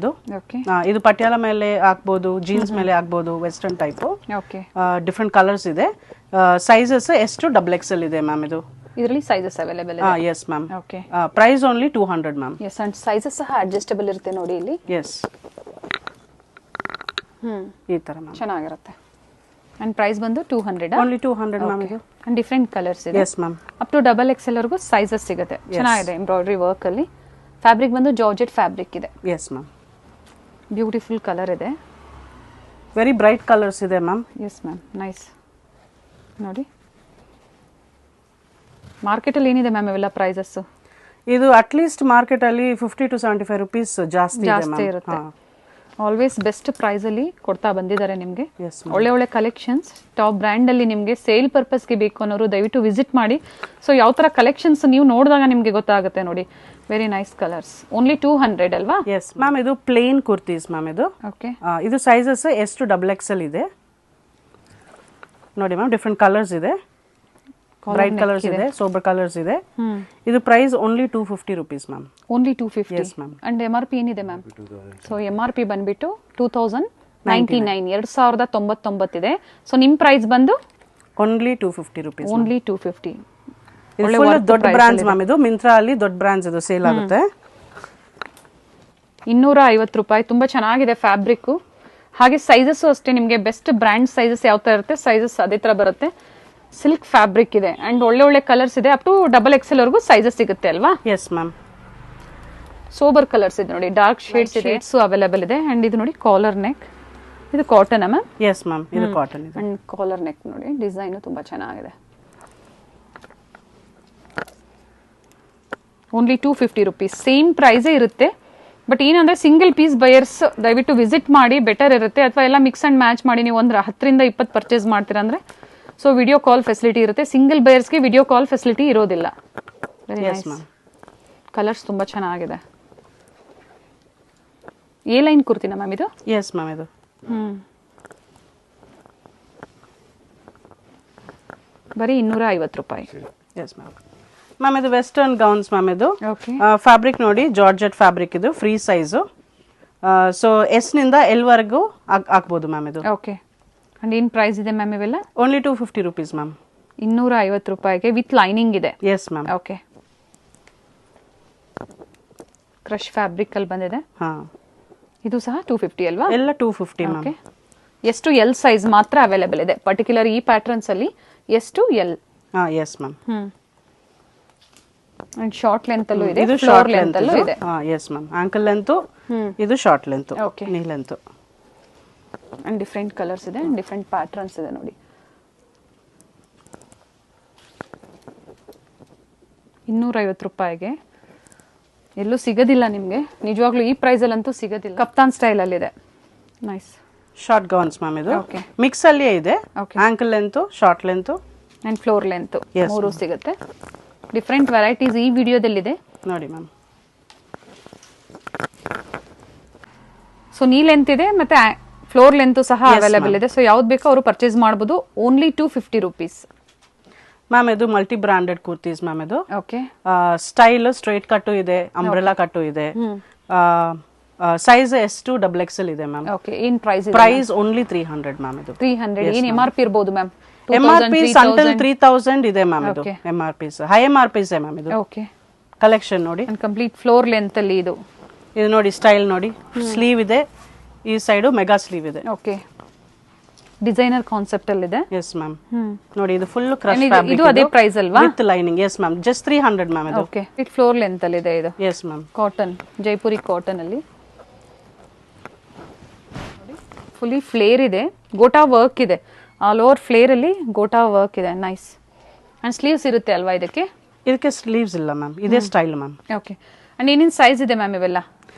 ಇದು ಪಟಿಯಾಲ ಮೇಲೆ ಹಾಕ್ಬೋದು, ಜೀನ್ಸ್ ಮೇಲೆ ಹಾಕ್ಬೋದು, western type. Okay, different colours ಇದೆ. ಸೈಜಸ್ ಎಷ್ಟು XXL ಇದೆ ಮ್ಯಾಮ್. ಇದು ಇದರಲ್ಲಿ ಸೈಜಸ್ ಅವೈಲೇಬಲ್ ಇದೆ. Yes ma'am. Okay, price only 200 ma'am. S, and sizes ಸಹ ಅಡ್ಜಸ್ಟಬಲ್ ಇರುತ್ತೆ ನೋಡಿ ಇಲ್ಲಿ. ಎಸ್, ಈ ತರ ಮ್ಯಾಮ್ ಚೆನ್ನಾಗಿರುತ್ತೆ. ಅಂಡ್ ಪ್ರೈಸ್ ಬಂದು 200. ಓನ್ಲಿ 200 ಮ್ಯಾಮ್ ಇದು. ಅಂಡ್ ಡಿಫ್ರೆಂಟ್ ಕಲರ್ಸ್ ಇದೆ. Yes ma'am. Up to XXL ವರೆಗೂ ಸೈಜಸ್ ಸಿಗುತ್ತೆ. ಚೆನ್ನಾಗಿದೆ ಎಂಬ್ರಾಯ್ಡ್ರಿ ವರ್ಕ್ ಅಲ್ಲಿ. ಫ್ಯಾಬ್ರಿಕ್ ಬಂದು ಜಾರ್ಜೆಟ್ ಫ್ಯಾಬ್ರಿಕ್ ಇದೆ. Yes ma'am. ಬ್ಯೂಟಿಫುಲ್ ಕಲರ್ ಇದೆ. ವೆರಿ ಬ್ರೈಟ್ ಕಲರ್ಸ್ ಇದೆ ಮ್ಯಾಮ್. Yes ma'am, nice. ನೋಡಿ ಮಾರ್ಕೆಟಲ್ಲಿ ಏನಿದೆ ಮ್ಯಾಮ್ ಇವೆಲ್ಲ ಪ್ರೈಸಸ್? ಇದು ಅಟ್ಲೀಸ್ಟ್ ಮಾರ್ಕೆಟಲ್ಲಿ 50 to 75 rupees ಜಾಸ್ತಿ ಇರುತ್ತೆ. ಆಲ್ವೇಸ್ ಬೆಸ್ಟ್ ಪ್ರೈಸಲ್ಲಿ ಕೊಡ್ತಾ ಬಂದಿದ್ದಾರೆ ನಿಮಗೆ. Yes, ಒಳ್ಳೆ ಒಳ್ಳೆ ಕಲೆಕ್ಷನ್ಸ್ ಟಾಪ್ ಬ್ರ್ಯಾಂಡಲ್ಲಿ ನಿಮಗೆ ಸೇಲ್ ಪರ್ಪಸ್ಗೆ ಬೇಕು ಅನ್ನೋರು ದಯವಿಟ್ಟು ವಿಸಿಟ್ ಮಾಡಿ. ಸೊ ಯಾವ ಥರ ಕಲೆಕ್ಷನ್ಸ್ ನೀವು ನೋಡಿದಾಗ ನಿಮಗೆ ಗೊತ್ತಾಗುತ್ತೆ ನೋಡಿ. Very nice colours. ಓನ್ಲಿ 200 ಅಲ್ವಾ? Yes ma'am. ಇದು ಪ್ಲೇನ್ ಕುರ್ತೀಸ್ ಮ್ಯಾಮ್ ಇದು. ಓಕೆ. ಇದು ಸೈಜಸ್ S to XXL ಇದೆ ನೋಡಿ ಮ್ಯಾಮ್. ಡಿಫ್ರೆಂಟ್ ಕಲರ್ಸ್ ಇದೆ. ಬ್ರೈಟ್ ಕಲರ್ಸ್ ಇದೆ, ಸೋಬರ್ ಕಲರ್ಸ್ ಇದೆ. ಇದು price only 250 rupees ma'am. Only 250. Yes, ma'am. And MRP ಏನಿದೆ ಮ್ಯಾಮ್? ಸೊ MRP ಬಂದ್ಬಿಟ್ಟು 2099 2099 ಇದೆ. ಸೊ ನಿಮ್ ಪ್ರೈಸ್ ಬಂದು ಓನ್ಲಿ 250 rupees. ಓನ್ಲಿ 250. ದೊಡ್ಡ ಬ್ರಾಂಡ್ಸ್ ಮ್ಯಾಮ್ ಇದು. ಮಿಂತ್ರಾ ಅಲ್ಲಿ ದೊಡ್ಡ ಬ್ರಾಂಡ್ಸ್ ಇದು ಸೇಲ್ ಆಗುತ್ತೆ. 250 ರೂಪಾಯಿ. ತುಂಬಾ ಚೆನ್ನಾಗಿದೆ ಫ್ಯಾಬ್ರಿಕ್. ಹಾಗೆ ಸೈಜಸ್ ಅಷ್ಟೇ ನಿಮಗೆ ಬೆಸ್ಟ್ ಬ್ರ್ಯಾಂಡ್ ಸೈಜಸ್ ಯಾವ ತರ ಇರುತ್ತೆ ಸೈಜಸ್ ಅದೇ ತರ ಬರುತ್ತೆ. ಸಿಲ್ಕ್ ಫ್ಯಾಬ್ರಿಕ್ ಇದೆ ಅಂಡ್ ಒಳ್ಳೆ ಒಳ್ಳೆ ಕಲರ್ಸ್ ಇದೆ. ಅಪ್ ಟು XXL ವರೆಗೂ ಸೈಜಸ್ ಸಿಗುತ್ತೆ ಅಲ್ವಾ? Yes ma'am. ಸೋಬರ್ ಕಲರ್ಸ್ ಇದೆ ನೋಡಿ. ಡಾರ್ಕ್ ಶೇಡ್ಸ್ ಇದೆ, ಅವೈಲೇಬಲ್ ಇದೆ. ಅಂಡ್ ಇದು ನೋಡಿ ಕಾಲರ್ ನೆಕ್. ಇದು ಕಾಟನ್ ಮ್ಯಾಮ್? ಎಸ್ ಮ್ಯಾಮ್, ಇದು ಕಾಟನ್ ಇದೆ. ಅಂಡ್ ಕಾಲರ್ ನೆಕ್ ನೋಡಿ, ಡಿಸೈನ್ ತುಂಬಾ ಚೆನ್ನಾಗಿದೆ. Only 250 rupees. ಸೇಮ್ ಪ್ರೈಸೇ ಇರುತ್ತೆ. ಬಟ್ ಏನಂದ್ರೆ ಸಿಂಗಲ್ ಪೀಸ್ ಬಯರ್ಸ್ ದಯವಿಟ್ಟು ವಿಸಿಟ್ ಮಾಡಿ, ಬೆಟರ್ ಇರುತ್ತೆ. ಅಥವಾ ಎಲ್ಲ ಮಿಕ್ಸ್ ಅಂಡ್ ಮ್ಯಾಚ್ ಮಾಡಿ ನೀವು ಒಂದು 10 ರಿಂದ 20 ಪರ್ಚೇಸ್ ಮಾಡ್ತೀರಾ ಅಂದ್ರೆ ಸೊ ವಿಡಿಯೋ ಕಾಲ್ ಫೆಸಿಲಿಟಿ ಇರುತ್ತೆ. ಸಿಂಗಲ್ ಬಯರ್ಸ್ಗೆ ವಿಡಿಯೋ ಕಾಲ್ ಫೆಸಿಲಿಟಿ ಇರೋದಿಲ್ಲ. Very nice. ಕಲರ್ಸ್ ತುಂಬಾ ಚೆನ್ನಾಗಿದೆ. ಎ ಲೈನ್ ಕುರ್ತಿನ ಮ್ಯಾಮ್ ಇದು? ಎಸ್ ಮ್ಯಾಮ್ ಇದು. ಬರೀ 250 ರೂಪಾಯಿ. S ma'am. ಮ್ಯಾಮ್ ಇದು ವೆಸ್ಟರ್ನ್ ಗೌನ್ಸ್ ಮ್ಯಾಮ್ ಇದು. ಓಕೆ. ಫ್ಯಾಬ್ರಿಕ್ ನೋಡಿ ಜಾರ್ಜೆಟ್ ಫ್ಯಾಬ್ರಿಕ್ ಇದು. Free size. ಸೊ S ನಿಂದ L ವರೆಗೂ ಹಾಕ್ಬೋದು ಮ್ಯಾಮ್ ಇದು. ಓಕೆ. ಅಂಡ್ ಏನ್ ಪ್ರೈಸ್ ಇದೆ ಮ್ಯಾಮ್ ಇವೆಲ್ಲ? Only 250 rupees ma'am. 250 ರೂಪಾಯಿಗೆ ವಿತ್ ಲೈನಿಂಗ್ ಇದೆ. Yes ma'am. Okay. Crush fabric ಅಲ್ಲಿ ಬಂದಿದೆ. ಹಾ. ಇದು ಸಹ 250 ಅಲ್ವಾ? ಎಲ್ಲ 250 ma'am. Okay. S to L size ಮಾತ್ರ ಅವೈಲೇಬಲ್ ಇದೆ. ಪರ್ಟಿಕ್ಯುಲರ್ ಈ ಪ್ಯಾಟರ್ನ್ಸ್ ಅಲ್ಲಿ S to L. ಹಾ, S ma'am. And short length ಅಲ್ಲೂ ಇದೆ, ಇದು ಫ್ಲೋರ್ ಶಾರ್ಟ್ ಲೆಂತ್ ಅಲ್ಲೂ ಇದೆ. ಹಾ, ಎಸ್ ಮ್ಯಾಮ್. ಆಂಕಲ್ ಲೆಂತ್, ಇದು ಶಾರ್ಟ್ ಲೆಂತ್, ಓಕೆ, ನೀ ಲೆಂತ್. ಅಂಡ್ ಡಿಫ್ರೆಂಟ್ ಕಲರ್ಸ್ ಇದೆ ಅಂಡ್ ಡಿಫ್ರೆಂಟ್ ಪ್ಯಾಟರ್ನ್ಸ್ ಇದೆ ನೋಡಿ. 250 ರೂಪಾಯಿಗೆ ಎಲ್ಲೂ ಸಿಗೋದಿಲ್ಲ ನಿಮಗೆ. ನಿಜವಾಗ್ಲೂ ಈ ಪ್ರೈಸ್ ಅಲ್ಲಂತೂ ಸಿಗೋದಿಲ್ಲ. ಕಪ್ತಾನ್ ಸ್ಟೈಲ್ ಅಲ್ಲಿ ಇದೆ. ನೈಸ್. ಶಾರ್ಟ್ ಗೌನ್ಸ್ ಮ್ಯಾಮ್ ಇದು. ಓಕೆ. ಮಿಕ್ಸ್ ಅಲ್ಲಿ ಇದೆ. Ankle length, short length and floor length ಮೂರು ಸಿಗುತ್ತೆ. ಡಿಫ್ರೆಂಟ್ ವೆರೈಟೀಸ್ ಈ ವಿಡಿಯೋದಲ್ಲಿದೆ ನೋಡಿ ಮ್ಯಾಮ್. ಸೊ ನೀ ಲೆಂತ್ ಇದೆ ಮತ್ತೆ ಫ್ಲೋರ್ ಲೆಂತ್ ಸಹ ಅವೈಲೇಬಲ್ ಇದೆ. ಸೊ ಯಾವ್ದು ಬೇಕೋ ಅವರು ಪರ್ಚೇಸ್ ಮಾಡಬಹುದು. Only 250 rupees ma'am. ಇದು ಮಲ್ಟಿ ಬ್ರಾಂಡೆಡ್ ಕುರ್ತೀಸ್ ಮ್ಯಾಮ್ ಇದು. ಓಕೆ. ಸ್ಟೈಲ್ ಸ್ಟ್ರೈಟ್ ಕಟ್ಟು ಇದೆ, ಅಂಬ್ರೆಲಾ ಕಟ್ಟು ಇದೆ. ಸೈಜ್ S to XXL ಇದೆ ಮ್ಯಾಮ್. ಓಕೆ. ಏನ್ ಪ್ರೈಸ್ ಇದೆ? ಪ್ರೈಸ್ ಓನ್ಲಿ 300 ಮ್ಯಾಮ್ ಇದು. 300. ಏನ್ MRP ಇರಬಹುದು ಮ್ಯಾಮ್? MRP until 3000 ಇದೆ ಮ್ಯಾಮ್ ಇದು. MRP ಹೈ MRP ಇದೆ ಮ್ಯಾಮ್ ಇದು. ಓಕೆ. ಕಲೆಕ್ಷನ್ ನೋಡಿ. ಕಂಪ್ಲೀಟ್ ಫ್ಲೋರ್ ಲೆಂತ್ ಅಲ್ಲಿ ಇದು ನೋಡಿ. ಸ್ಟೈಲ್ ನೋಡಿ. ಸ್ಲೀವ್ ಇದೆ, ಈ ಸೈಡ್ ಮೆಗಾ ಸ್ಲೀವ್ ಇದೆ. ಓಕೆ. ಡಿಸೈನರ್ ಕಾನ್ಸೆಪ್ಟ್ ಅಲ್ಲಿ ಇದೆ. Yes ma'am. ನೋಡಿ ಇದು ಫುಲ್ ಕ್ರಶ್ ಫ್ಯಾಬ್ರಿಕ್. ಇದು ಅದೇ ಪ್ರೈಸ್ ಅಲ್ವಾ? With lining. Yes ma'am. Just 300 ma'am ಇದು. ಓಕೆ. ಇಟ್ ಫ್ಲೋರ್ ಲೆಂತ್ ಅಲ್ಲಿ ಇದೆ ಇದು. Yes ma'am. Cotton, Jaipuri cotton ಅಲ್ಲಿ ಫುಲ್ಲಿ ಫ್ಲೇರ್ ಇದೆ. ಗೋಟಾ ವರ್ಕ್ ಇದೆ. ಆಲ್ ಓವರ್ ಫ್ಲೇರ್ ಅಲ್ಲಿ ಗೋಟಾ ವರ್ಕ್ ಇದೆ. ನೈಸ್. ಅಂಡ್ ಸ್ಲೀವ್ಸ್ ಇರುತ್ತೆ ಅಲ್ವಾ ಇದಕ್ಕೆ? ಇದಕ್ಕೆ ಸ್ಲೀವ್ಸ್ ಇಲ್ಲ ಮ್ಯಾಮ್. ಇದೇ ಸ್ಟೈಲ್ ಮ್ಯಾಮ್. ಓಕೆ. ಅಂಡ್ ಏನೇನ್ ಸೈಜ್ ಇದೆ ಮ್ಯಾಮ್ ಇವೆಲ್ಲ?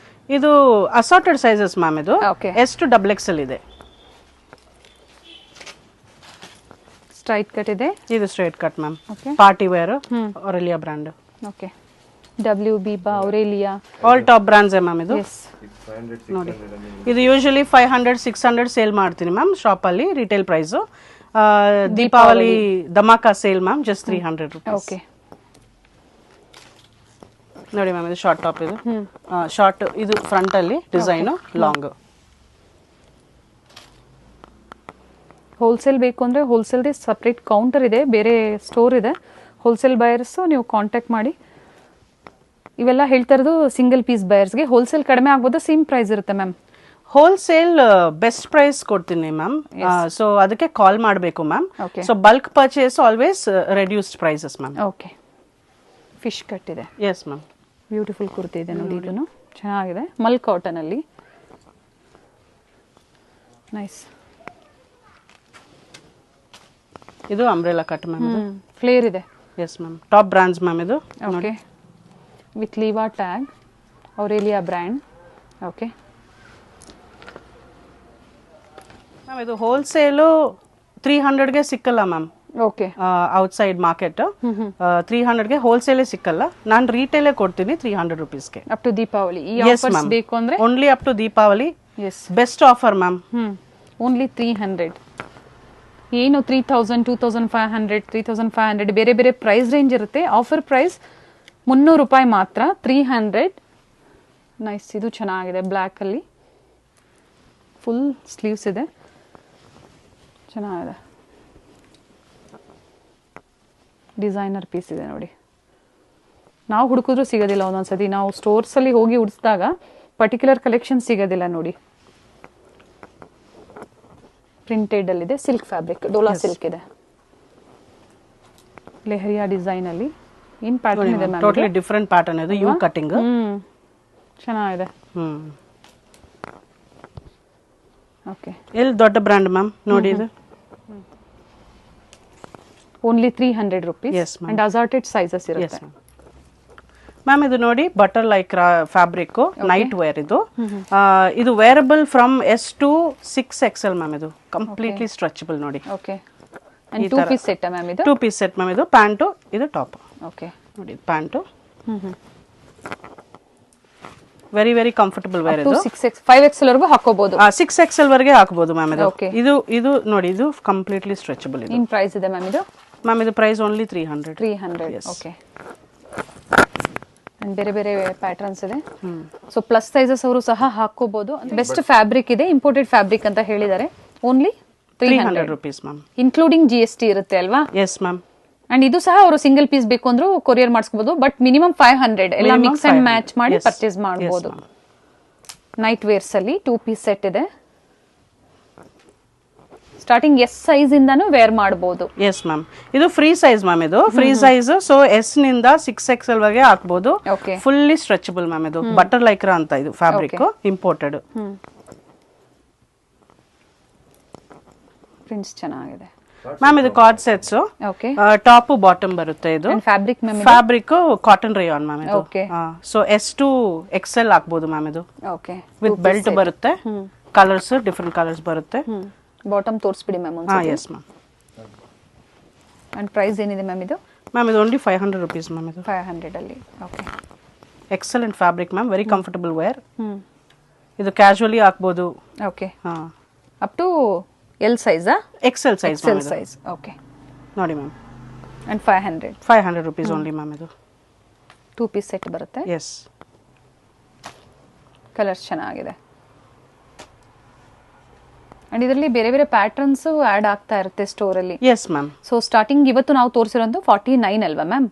ಇದು ಅಸಾರ್ಟೆಡ್ ಸೈಜಸ್ ಮ್ಯಾಮ್ ಇದು. ಓಕೆ. S to XXL ಇದೆ. ಸ್ಟ್ರೈಟ್ ಕಟ್ ಇದೆ. ಇದು straight cut ma'am. Okay. Party wear, Aurelia brand. Okay. WB, Aurelia, all top brands ma'am ಇದು. ಎಸ್. ನೋಡಿ ಇದು ಯೂಶಲಿ 500 600 ಸೇಲ್ ಮಾಡ್ತೀನಿ ಮ್ಯಾಮ್ ಶಾಪ್ ಅಲ್ಲಿ. Retail price Deepavali dhamaka sale ma'am. Just 300 rupees. Okay. ನೋಡಿ ma'am ಇದು ಶಾರ್ಟ್ ಟಾಪ್. ಇದು ಶಾರ್ಟ್. ಇದು ಫ್ರಂಟ್ ಅಲ್ಲಿ ಡಿಸೈನ್ ಲಾಂಗ್. ಹೋಲ್ಸೇಲ್ ಬೇಕು ಅಂದ್ರೆ ಹೋಲ್ಸೇಲ್ ಸಪ್ರೇಟ್ ಕೌಂಟರ್ ಇದೆ, ಬೇರೆ ಸ್ಟೋರ್ ಇದೆ. ಹೋಲ್ಸೇಲ್ ಬಯರ್ಸ್ ನೀವು ಕಾಂಟ್ಯಾಕ್ಟ್ ಮಾಡಿ. ಇವೆಲ್ಲ ಹೇಳ್ತಾ ಇರೋದು ಸಿಂಗಲ್ ಪೀಸ್ ಬಯರ್ಸ್ಗೆ. ಹೋಲ್ಸೇಲ್ ಕಡಿಮೆ ಆಗ್ಬೋದು, ಸೇಮ್ ಪ್ರೈಸ್ ಇರುತ್ತೆ ಮ್ಯಾಮ್. ಹೋಲ್ಸೇಲ್ ಬೆಸ್ಟ್ ಪ್ರೈಸ್ ಕೊಡ್ತೀನಿ ಮ್ಯಾಮ್. ಸೊ ಅದಕ್ಕೆ ಕಾಲ್ ಮಾಡಬೇಕು ma'am. So bulk purchase always reduced prices ma'am. Okay, fish cut ಇದೆ. Yes ma'am. ಬ್ಯೂಟಿಫುಲ್ ಕುರ್ತಿ ಇದೆ ನೋಡಿ, ಇದನ್ನು ಚೆನ್ನಾಗಿದೆ, ಮಲ್ ಕಾಟನ್ ಅಲ್ಲಿ. ನೈಸ್. ಇದು ಅಂಬ್ರೆಲಾ ಕಟ್ ಮ್ಯಾಮ್. ಫ್ಲೇರ್ ಇದೆ. Yes ma'am. Top brands ma'am ಇದು. ಓಕೆ, ವಿತ್ ಲೀವಾ tag, Aurelia brand. Okay ma'am, ಇದು ಹೋಲ್ಸೇಲು 300ಗೆ ಸಿಕ್ಕಲ್ಲ ಮ್ಯಾಮ್. ಓಕೆ, ಔಟ್ಸೈಡ್ ಮಾರ್ಕೆಟ್ 300ಗೆ ಹೋಲ್ಸೇಲೇ ಸಿಕ್ಕಲ್ಲ. ನಾನು ರೀಟೇಲೇ ಕೊಡ್ತೀನಿ 300 ರುಪೀಸ್ಗೆ. ಅಪ್ ಟು ದೀಪಾವಳಿ ಈ ಆಫರ್ಸ್ ಬೇಕು ಅಂದ್ರೆ only up to Deepavali. Yes, best offer ma'am. Only 300. ಏನು 3000, 2500, 3500 ಬೇರೆ ಬೇರೆ ಪ್ರೈಸ್ ರೇಂಜ್ ಇರುತ್ತೆ. ಆಫರ್ ಪ್ರೈಸ್ 300 ರೂಪಾಯಿ ಮಾತ್ರ, 300. ನೈಸ್. ಇದು ಚೆನ್ನಾಗಿದೆ, ಬ್ಲ್ಯಾಕ್ ಅಲ್ಲಿ ಫುಲ್ ಸ್ಲೀವ್ಸ್ ಇದೆ, ಚೆನ್ನಾಗಿದೆ. ಡಿಸೈನರ್ ಪೀಸ್ ಇದೆ ನೋಡಿ. ನಾವು ಹುಡುಕಿದ್ರು ಸಿಗೋದಿಲ್ಲ ಒಂದೊಂದ್ಸತಿ. ನಾವು ಸ್ಟೋರ್ಸಲ್ಲಿ ಹೋಗಿ ಹುಡಿಸಿದಾಗ ಪರ್ಟಿಕ್ಯುಲರ್ ಕಲೆಕ್ಷನ್ ಸಿಗೋದಿಲ್ಲ ನೋಡಿ. ಪ್ರಿಂಟೆಡ್ ಅಲ್ಲಿದೆ, ಸಿಲ್ಕ್ ಫ್ಯಾಬ್ರಿಕ್, ಡೋಲಾ ಸಿಲ್ಕ್ ಇದೆ, ಲೆಹರಿಯಾ ಡಿಸೈನ್ ಅಲ್ಲಿ. ಏನ್ ಪ್ಯಾಟರ್ನ್ ಇದೆ ಮ್ಯಾಮ್? ಟೋಟಲಿ ಡಿಫರೆಂಟ್ ಪ್ಯಾಟರ್ನ್ ಇದು, ಯು ಕಟಿಂಗ್. ಚೆನ್ನಾಗಿದೆ. ಓಕೆ, ಎಲ್ಲಿ ದೊಡ್ಡ ಬ್ರ್ಯಾಂಡ್ ಮ್ಯಾಮ್ ನೋಡಿ ಇದು. Only 300 rupees and assorted sizes ಇರುತ್ತೆ ಮ್ಯಾಮ್. ಇದು ನೋಡಿ, butter like fabric, night wear ಇದು. ಇದು wearable from S to 6XL ma'am. ಇದು ಕಂಪ್ಲೀಟ್ಲಿ ಸ್ಟ್ರೆಚಬಲ್ ನೋಡಿ. Okay, and 2 piece set ma'am ಇದು. 2 ಪೀಸ್ ಸೆಟ್ ಮ್ಯಾಮ್. ಇದು ಪ್ಯಾಂಟು, ಇದು ಟಾಪ್. ಓಕೆ ನೋಡಿ, pant very very comfortable wear. ಇದು 5XL ವರೆಗೂ ಹಾಕೋಬಹುದು. 6XL ವರೆಗೆ ಹಾಕಬಹುದು ಮ್ಯಾಮ್. ಇದು ನೋಡಿ, ಇದು ಕಂಪ್ಲೀಟ್ಲಿ ಸ್ಟ್ರೆಚಬಲ್. ಇದು ಏನ್ ಪ್ರೈಸ್ ಇದೆ ಮ್ಯಾಮ್? ಇದು ಮ್ಯಾಮ್ ಇದು ಪ್ರೈಸ್ ಓನ್ಲಿ 300. ಓಕೆ, ಅಂಡ್ ಬೇರೆ ಬೇರೆ ಪ್ಯಾಟರ್ನ್ಸ್ ಇದೆ. ಸೊ ಪ್ಲಸ್ ಸೈಜಸ್ ಅವರು ಸಹ ಹಾಕೋಬಹುದು. ಬೆಸ್ಟ್ ಫ್ಯಾಬ್ರಿಕ್ ಇದೆ, ಇಂಪೋರ್ಟೆಡ್ ಫ್ಯಾಬ್ರಿಕ್ ಅಂತ ಹೇಳಿದ್ದಾರೆ. Only 300 rupees ma'am. Including GST ಇರುತ್ತೆ ಅಲ್ವಾ? Yes ma'am. ಅಂಡ್ ಇದು ಸಹ ಅವರು ಸಿಂಗಲ್ ಪೀಸ್ ಬೇಕು ಅಂದ್ರೂ ಕೊರಿಯರ್ ಮಾಡಿಸ್ಕೋಬಹುದು. ಬಟ್ ಮಿನಿಮಮ್ 500 ಎಲ್ಲ ಮಿಕ್ಸ್ ಅಂಡ್ ಮ್ಯಾಚ್ ಮಾಡಿ ಪರ್ಚೇಸ್ ಮಾಡಬಹುದು. ನೈಟ್ ವೇರ್ಸ್ ಅಲ್ಲಿ 2 ಪೀಸ್ ಸೆಟ್ ಇದೆ. ಸ್ಟಾರ್ಟಿಂಗ್ S ಸೈಜ್ ಇಂದಾನು ವೇರ್ ಮಾಡಬಹುದು. S ma'am. ಇದು ಫ್ರೀ ಸೈಜ್ ಮ್ಯಾಮ್. ಇದು ಫ್ರೀ ಸೈಜ್. ಸೊ S ನಿಂದ 6XL ವರೆಗೆ ಹಾಕಬಹುದು. Fully stretchable ma'am. ಇದು ಬಟರ್ ಲೈಕ್ರಾ ಅಂತ ಇದು ಫ್ಯಾಬ್ರಿಕ್, ಇಂಪೋರ್ಟೆಡ್. ಪ್ರಿಂಟ್ಸ್ ಚೆನ್ನಾಗಿದೆ ಮ್ಯಾಮ್. ಇದು card sets. Okay, top bottom ಬರುತ್ತೆ. ಇದು fabric ma'am. Fabric cotton rayon ma'am. ಇದು okay. So S to XL ಹಾಕಬಹುದು ಮ್ಯಾಮ್. ಇದು ಓಕೆ, ವಿತ್ ಬೆಲ್ಟ್ ಬರುತ್ತೆ. ಕಲರ್ಸ್ ಡಿಫರೆಂಟ್ ಕಲರ್ಸ್ ಬರುತ್ತೆ. ಬಾಟಮ್ ತೋರಿಸ್ಬಿಡಿ ma'am. Yes ma'am. And price ಏನಿದೆ ಮ್ಯಾಮ್ ಇದು? ಮ್ಯಾಮ್ ಇದು ಓನ್ಲಿ 500 rupees ಮ್ಯಾಮ್. ಇದು 500 ಅಲ್ಲಿ. Okay, excellent fabric ma'am, very comfortable wear. ಇದು ಕ್ಯಾಶುಯಲಿ ಹಾಕಬಹುದು. ಓಕೆ, ಅಪ್ ಟು L ಸೈಜಾ? XL size. XL size. Okay ನೋಡಿ ma'am. And 500 rupees only ma'am. ಇದು 2 ಪೀಸ್ ಸೆಟ್ ಬರುತ್ತೆ. ಎಸ್. ಕಲರ್ಸ್ ಚೆನ್ನಾಗಿದೆ. ಅಂಡ್ ಇದರಲ್ಲಿ ಬೇರೆ ಬೇರೆ ಪ್ಯಾಟರ್ನ್ಸ್ ಆಡ್ ಆಗ್ತಾ ಇರುತ್ತೆ ಸ್ಟೋರ್ ಅಲ್ಲಿ. Yes ma'am. ಸೊ ಸ್ಟಾರ್ಟಿಂಗ್ ಇವತ್ತು ನಾವು ತೋರಿಸಿರೋದು 49 ಅಲ್ವಾ ma'am?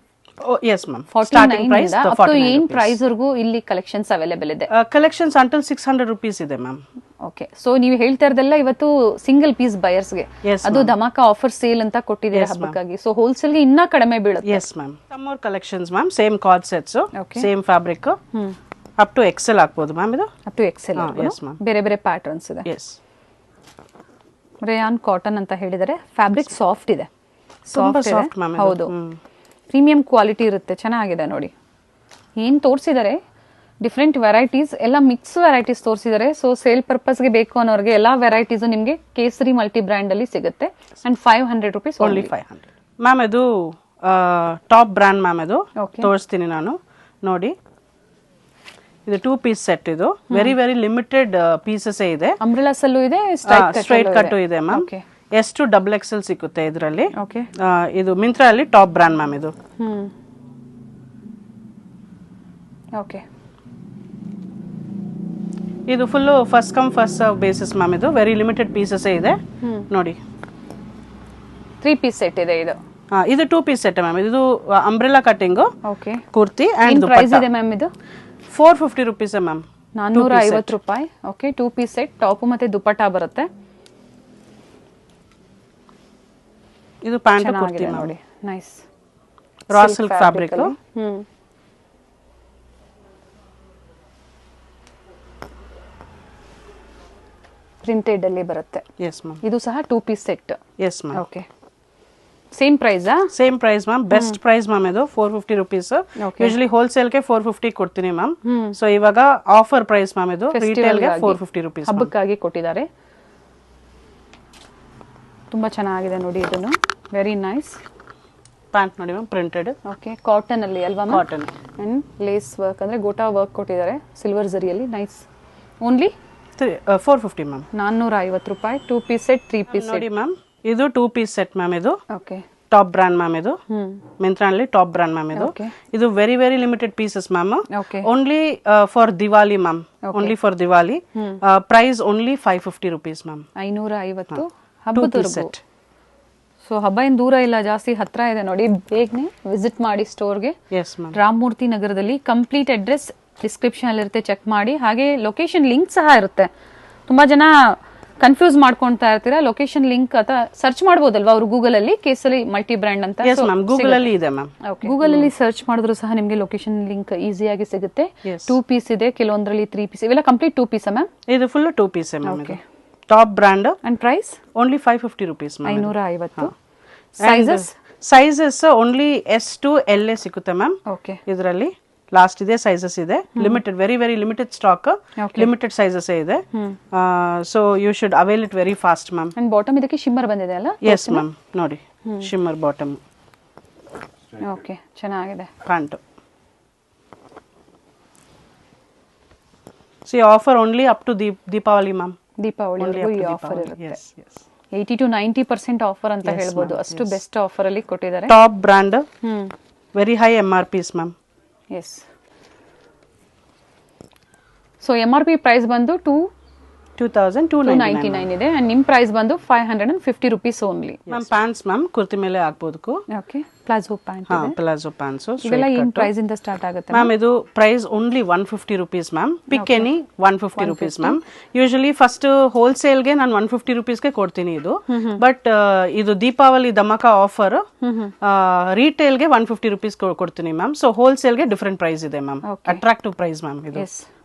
Yes ma'am. 49 up to ಏನ್ ಪ್ರೈಸ್ ವರೆಗೂ ಇಲ್ಲಿ ಕಲೆಕ್ಷನ್ಸ್ ಅವೈಲೇಬಲ್ ಇದೆ? ಕಲೆಕ್ಷನ್ಸ್ ಅಂಟಿಲ್ 600 rupees ಇದೆ ಮ್ಯಾಮ್. ಓಕೆ, ಸೊ ನೀವು ಹೇಳ್ತಾ ಇರೋದೆಲ್ಲ ಇವತ್ತು ಸಿಂಗಲ್ ಪೀಸ್ ಬಯರ್ಸ್ಗೆ, ಅದು ಧಮಾಕ ಆಫರ್ ಸೇಲ್ ಅಂತ ಕೊಟ್ಟಿದ್ದೀರಾ ಹಬ್ಬಕ್ಕಾಗಿ. ಸೊ ಹೋಲ್ಸೇಲ್ ಗೆ ಇನ್ನ ಕಡಿಮೆ ಬೀಳುತ್ತೆ. Yes ma'am. Some more collections ma'am. Same cord sets, same fabric, up to XL ಹಾಕಬಹುದು ಮ್ಯಾಮ್. ಇದು up to XL. Yes ma'am. ಬೇರೆ ಬೇರೆ ಪ್ಯಾಟರ್ನ್ಸ್ ಇದೆ. ಎಸ್. ರೇಯಾನ್ ಕಾಟನ್ ಅಂತ ಹೇಳಿದರೆ ಫ್ಯಾಬ್ರಿಕ್ ಸಾಫ್ಟ್ ಇದೆ. Soft ma'am. ಹೌದು, ಪ್ರೀಮಿಯಂ ಕ್ವಾಲಿಟಿ ಇರುತ್ತೆ. ಚೆನ್ನಾಗಿದೆ ನೋಡಿ. ಏನು ತೋರಿಸಿದ್ದಾರೆ ಡಿಫ್ರೆಂಟ್ ವೆರೈಟೀಸ್, ಎಲ್ಲ ಮಿಕ್ಸ್ ವೆರೈಟೀಸ್ ತೋರಿಸಿದ್ದಾರೆ. ಸೊ ಸೇಲ್ ಪರ್ಪಸ್ಗೆ ಬೇಕು ಅನ್ನೋರಿಗೆ ಎಲ್ಲ ವೆರೈಟೀಸ್ ನಿಮಗೆ ಕೇಸರಿ ಮಲ್ಟಿ ಬ್ರ್ಯಾಂಡ್ ಅಲ್ಲಿ ಸಿಗುತ್ತೆ. And 500 rupees only. 500 ಮ್ಯಾಮ್. ಇದು ಟಾಪ್ ಬ್ರ್ಯಾಂಡ್ ಮ್ಯಾಮ್. ಇದು ತೋರಿಸ್ತೀನಿ ನಾನು ನೋಡಿ. ಇದು 2 ಪೀಸ್ ಸೆಟ್. ಇದು ವೆರಿ ವೆರಿ ಲಿಮಿಟೆಡ್ ಪೀಸಸ್ ಇದೆ. ಅಂಬ್ರೆಲಾಸ್ ಅಲ್ಲೂ ಇದೆ, ಸ್ಟ್ರೈಟ್ ಕಟ್ ಇದೆ ಮ್ಯಾಮ್. S to XXL ಸಿಗುತ್ತೆ ಇದರಲ್ಲಿ. ಇದು ಮಿಂತ್ರಾ ಅಲ್ಲಿ ಟಾಪ್ ಬ್ರ್ಯಾಂಡ್ ಮ್ಯಾಮ್. ಇದು ಓಕೆ, ಇದು full first come first serve basis ma'am. ಇದು ವೆರಿ ಲಿಮಿಟೆಡ್ ಪೀಸಸ್ ಇದೆ ನೋಡಿ. 3 ಪೀಸ್ ಸೆಟ್ ಇದೆ ಇದು. ಇದು 2 ಪೀಸ್ ಸೆಟ್ ಮ್ಯಾಮ್. ಇದು umbrella cutting okay kurti and price ಇದೆ ಮ್ಯಾಮ್? ಇದು 450 rupees ma'am. ₹450. Okay, 2 piece set, top ಮತ್ತೆ ದುಪಟ್ಟಾ ಬರುತ್ತೆ. ಇದು ಪ್ಯಾಂಟ್ ಕುರ್ತಿ ನೋಡಿ, nice raw silk fabric. Printed ಅಲ್ಲಿ ಬರುತ್ತೆ. Yes ma'am. ಇದು ಸಹ 2 piece set. Yes ma'am. Okay, same ಪ್ರೈಸಾ? Same price ma'am. Best price ma'am ಇದು ₹450. ಯೂಶಲಿ ಹೋಲ್ಸೇಲ್ಗೆ $450 ಕೊಡ್ತೀನಿ ಮ್ಯಾಮ್. ಸೊ ಇವಾಗ ಆಫರ್ ಪ್ರೈಸ್ ಮ್ಯಾಮ್ ಇದು, ರಿಟೇಲ್ಗೆ ₹450. ಹಬ್ಬಕ್ಕಾಗಿ ಕೊಟ್ಟಿದ್ದಾರೆ. ತುಂಬಾ ಚೆನ್ನಾಗಿದೆ ನೋಡಿ, ಇದನ್ನು ವೆರಿ ನೈಸ್. ಪ್ಯಾಂಟ್ ನೋಡಿ ಮ್ಯಾಮ್, ಪ್ರಿಂಟೆಡ್. ಓಕೆ, ಕಾಟನ್ ಅಲ್ಲಿ ಅಲ್ವಾ ma'am? Cotton and lace work ಅಂದ್ರೆ ಗೋಟಾ ವರ್ಕ್ ಕೊಟ್ಟಿದ್ದಾರೆ ಸಿಲ್ವರ್ ಜರಿಯಲ್ಲಿ. Nice. Only $450 ma'am. ₹450. 2 piece set, 3 piece ನೋಡಿ ಮ್ಯಾಮ್, ಇದು 2 ಪೀಸ್ ಸೆಟ್ ಮ್ಯಾಮ್. ಇದು ಓಕೆ, ಟಾಪ್ ಬ್ರಾಂಡ್ ಮ್ಯಾಮ್. ಇದು ಮಿಂತ್ರಾನಲ್ಲಿ ಟಾಪ್ ಬ್ರಾಂಡ್ ಮ್ಯಾಮ್. ಇದು Okay. ಇದು very very limited pieces ma'am. Okay, only for Diwali ma'am. Only for Diwali. Price only ₹550 ma'am. 550 ಹಬ್ಬದವರೆಗೂ. So ಹಬ್ಬ ಏನ್ ದೂರ ಇಲ್ಲ, ಜಾಸ್ತಿ ಹತ್ರ ಇದೆ ನೋಡಿ. ಬೇಗನೆ ವಿಸಿಟ್ ಮಾಡಿ ಸ್ಟೋರ್ಗೆ. Yes ma'am. ರಾಮಮೂರ್ತಿ ನಗರದಲ್ಲಿ. ಕಂಪ್ಲೀಟ್ ಅಡ್ರೆಸ್ ಡಿಸ್ಕ್ರಿಪ್ಷನ್ ಅಲ್ಲಿ ಇರುತ್ತೆ, ಚೆಕ್ ಮಾಡಿ. ಹಾಗೆ ಲೊಕೇಶನ್ ಲಿಂಕ್ ಸಹ ಇರುತ್ತೆ. ತುಂಬಾ ಜನ ಕನ್ಫ್ಯೂಸ್ ಮಾಡ್ಕೊಂತಾ ಇರ್ತೀರಾ. ಲೊಕೇಶನ್ ಲಿಂಕ್ ಅಥವಾ ಸರ್ಚ್ ಮಾಡಬಹುದಲ್ವಾ ಅವರು ಗೂಗಲ್ ಅಲ್ಲಿ, ಕೇಸರಿ ಮಲ್ಟಿ ಬ್ರ್ಯಾಂಡ್ ಅಂತ. ಎಸ್ ಮ್ಯಾಮ್, ಗೂಗಲ್ ಅಲ್ಲಿ ಇದೆ ಮ್ಯಾಮ್. ಗೂಗಲ್ ಅಲ್ಲಿ ಸರ್ಚ್ ಮಾಡಿದ್ರು ಸಹ ನಿಮಗೆ ಲೊಕೇಶನ್ ಲಿಂಕ್ ಈಸಿಯಾಗಿ ಸಿಗುತ್ತೆ. 2 ಪೀಸ್ ಇದೆ, ಕೆಲವೊಂದರಲ್ಲಿ 3 ಪೀಸ್. ಇವೆಲ್ಲ ಕಂಪ್ಲೀಟ್ 2 ಪೀಸ್ ಮ್ಯಾಮ್? ಇದು full 2 piece ma'am. Top brand. And price only ₹550 ma'am. 550. Sizes? Sizes only S to LA ಸಿಗುತ್ತೆ ಮ್ಯಾಮ್. ಓಕೆ, ಇದರಲ್ಲಿ ಲಾಸ್ಟ್ ಇದೆ ಸೈಜಸ್ ಇದೆ. Limited, very very limited stock. Limited sizes ಇದೆ. So you should avail it very fast ma'am. And bottom ಇದಕ್ಕೆ shimmer ಬಂದಿದೆ ಅಲ್ಲ? Yes ma'am. ನೋಡಿ, shimmer bottom. Okay, ಚೆನ್ನಾಗಿದೆ. Pant. C offer only up to Deepavali ma'am. ದೀಪಾವಳಿವರೆಗೂ ಈ offer ಇರುತ್ತೆ. 80 to 90% offer ಅಂತ ಹೇಳ್ಬೋದು. ಅಷ್ಟು ಬೆಸ್ಟ್ ಆಫರ್ ಅಲ್ಲಿ ಕೊಟ್ಟಿದ್ದಾರೆ. Top brand, very high MRPs ma'am. Yes. So MRP price ಬಂದು 2,299 ಇದೆ. ಅಂಡ್ ನಿಮ್ ಪ್ರೈಸ್ ಬಂದು ₹550 only. Ma'am pants ma'am, kurti ಮೇಲೆ ಹಾಕಬಹುದು. Okay, palazzo pant. Palazzo pants. ಇವೆಲ್ಲ ಏನ್ ಪ್ರೈಸ್ ಇಂದ ಸ್ಟಾರ್ಟ್ ಆಗುತ್ತೆ ಮ್ಯಾಮ್? ಇದು price only ₹150 ma'am. Pick any ₹150 ma'am. Usually first ಹೋಲ್ಸೇಲ್ಗೆ ನಾನು ₹150 ಕೊಡ್ತೀನಿ ಇದು. ಬಟ್ ಇದು ದೀಪಾವಳಿ ಧಮಾಕ ಆಫರ್, ರಿಟೇಲ್ಗೆ ₹150 ಕೊಡ್ತೀನಿ ಮ್ಯಾಮ್. ಸೊ ಹೋಲ್ಸೇಲ್ಗೆ ಡಿಫರೆಂಟ್ ಪ್ರೈಸ್ ಇದೆ ಮ್ಯಾಮ್. ಅಟ್ರಾಕ್ಟಿವ್ ಪ್ರೈಸ್ ಮ್ಯಾಮ್ ಇದು.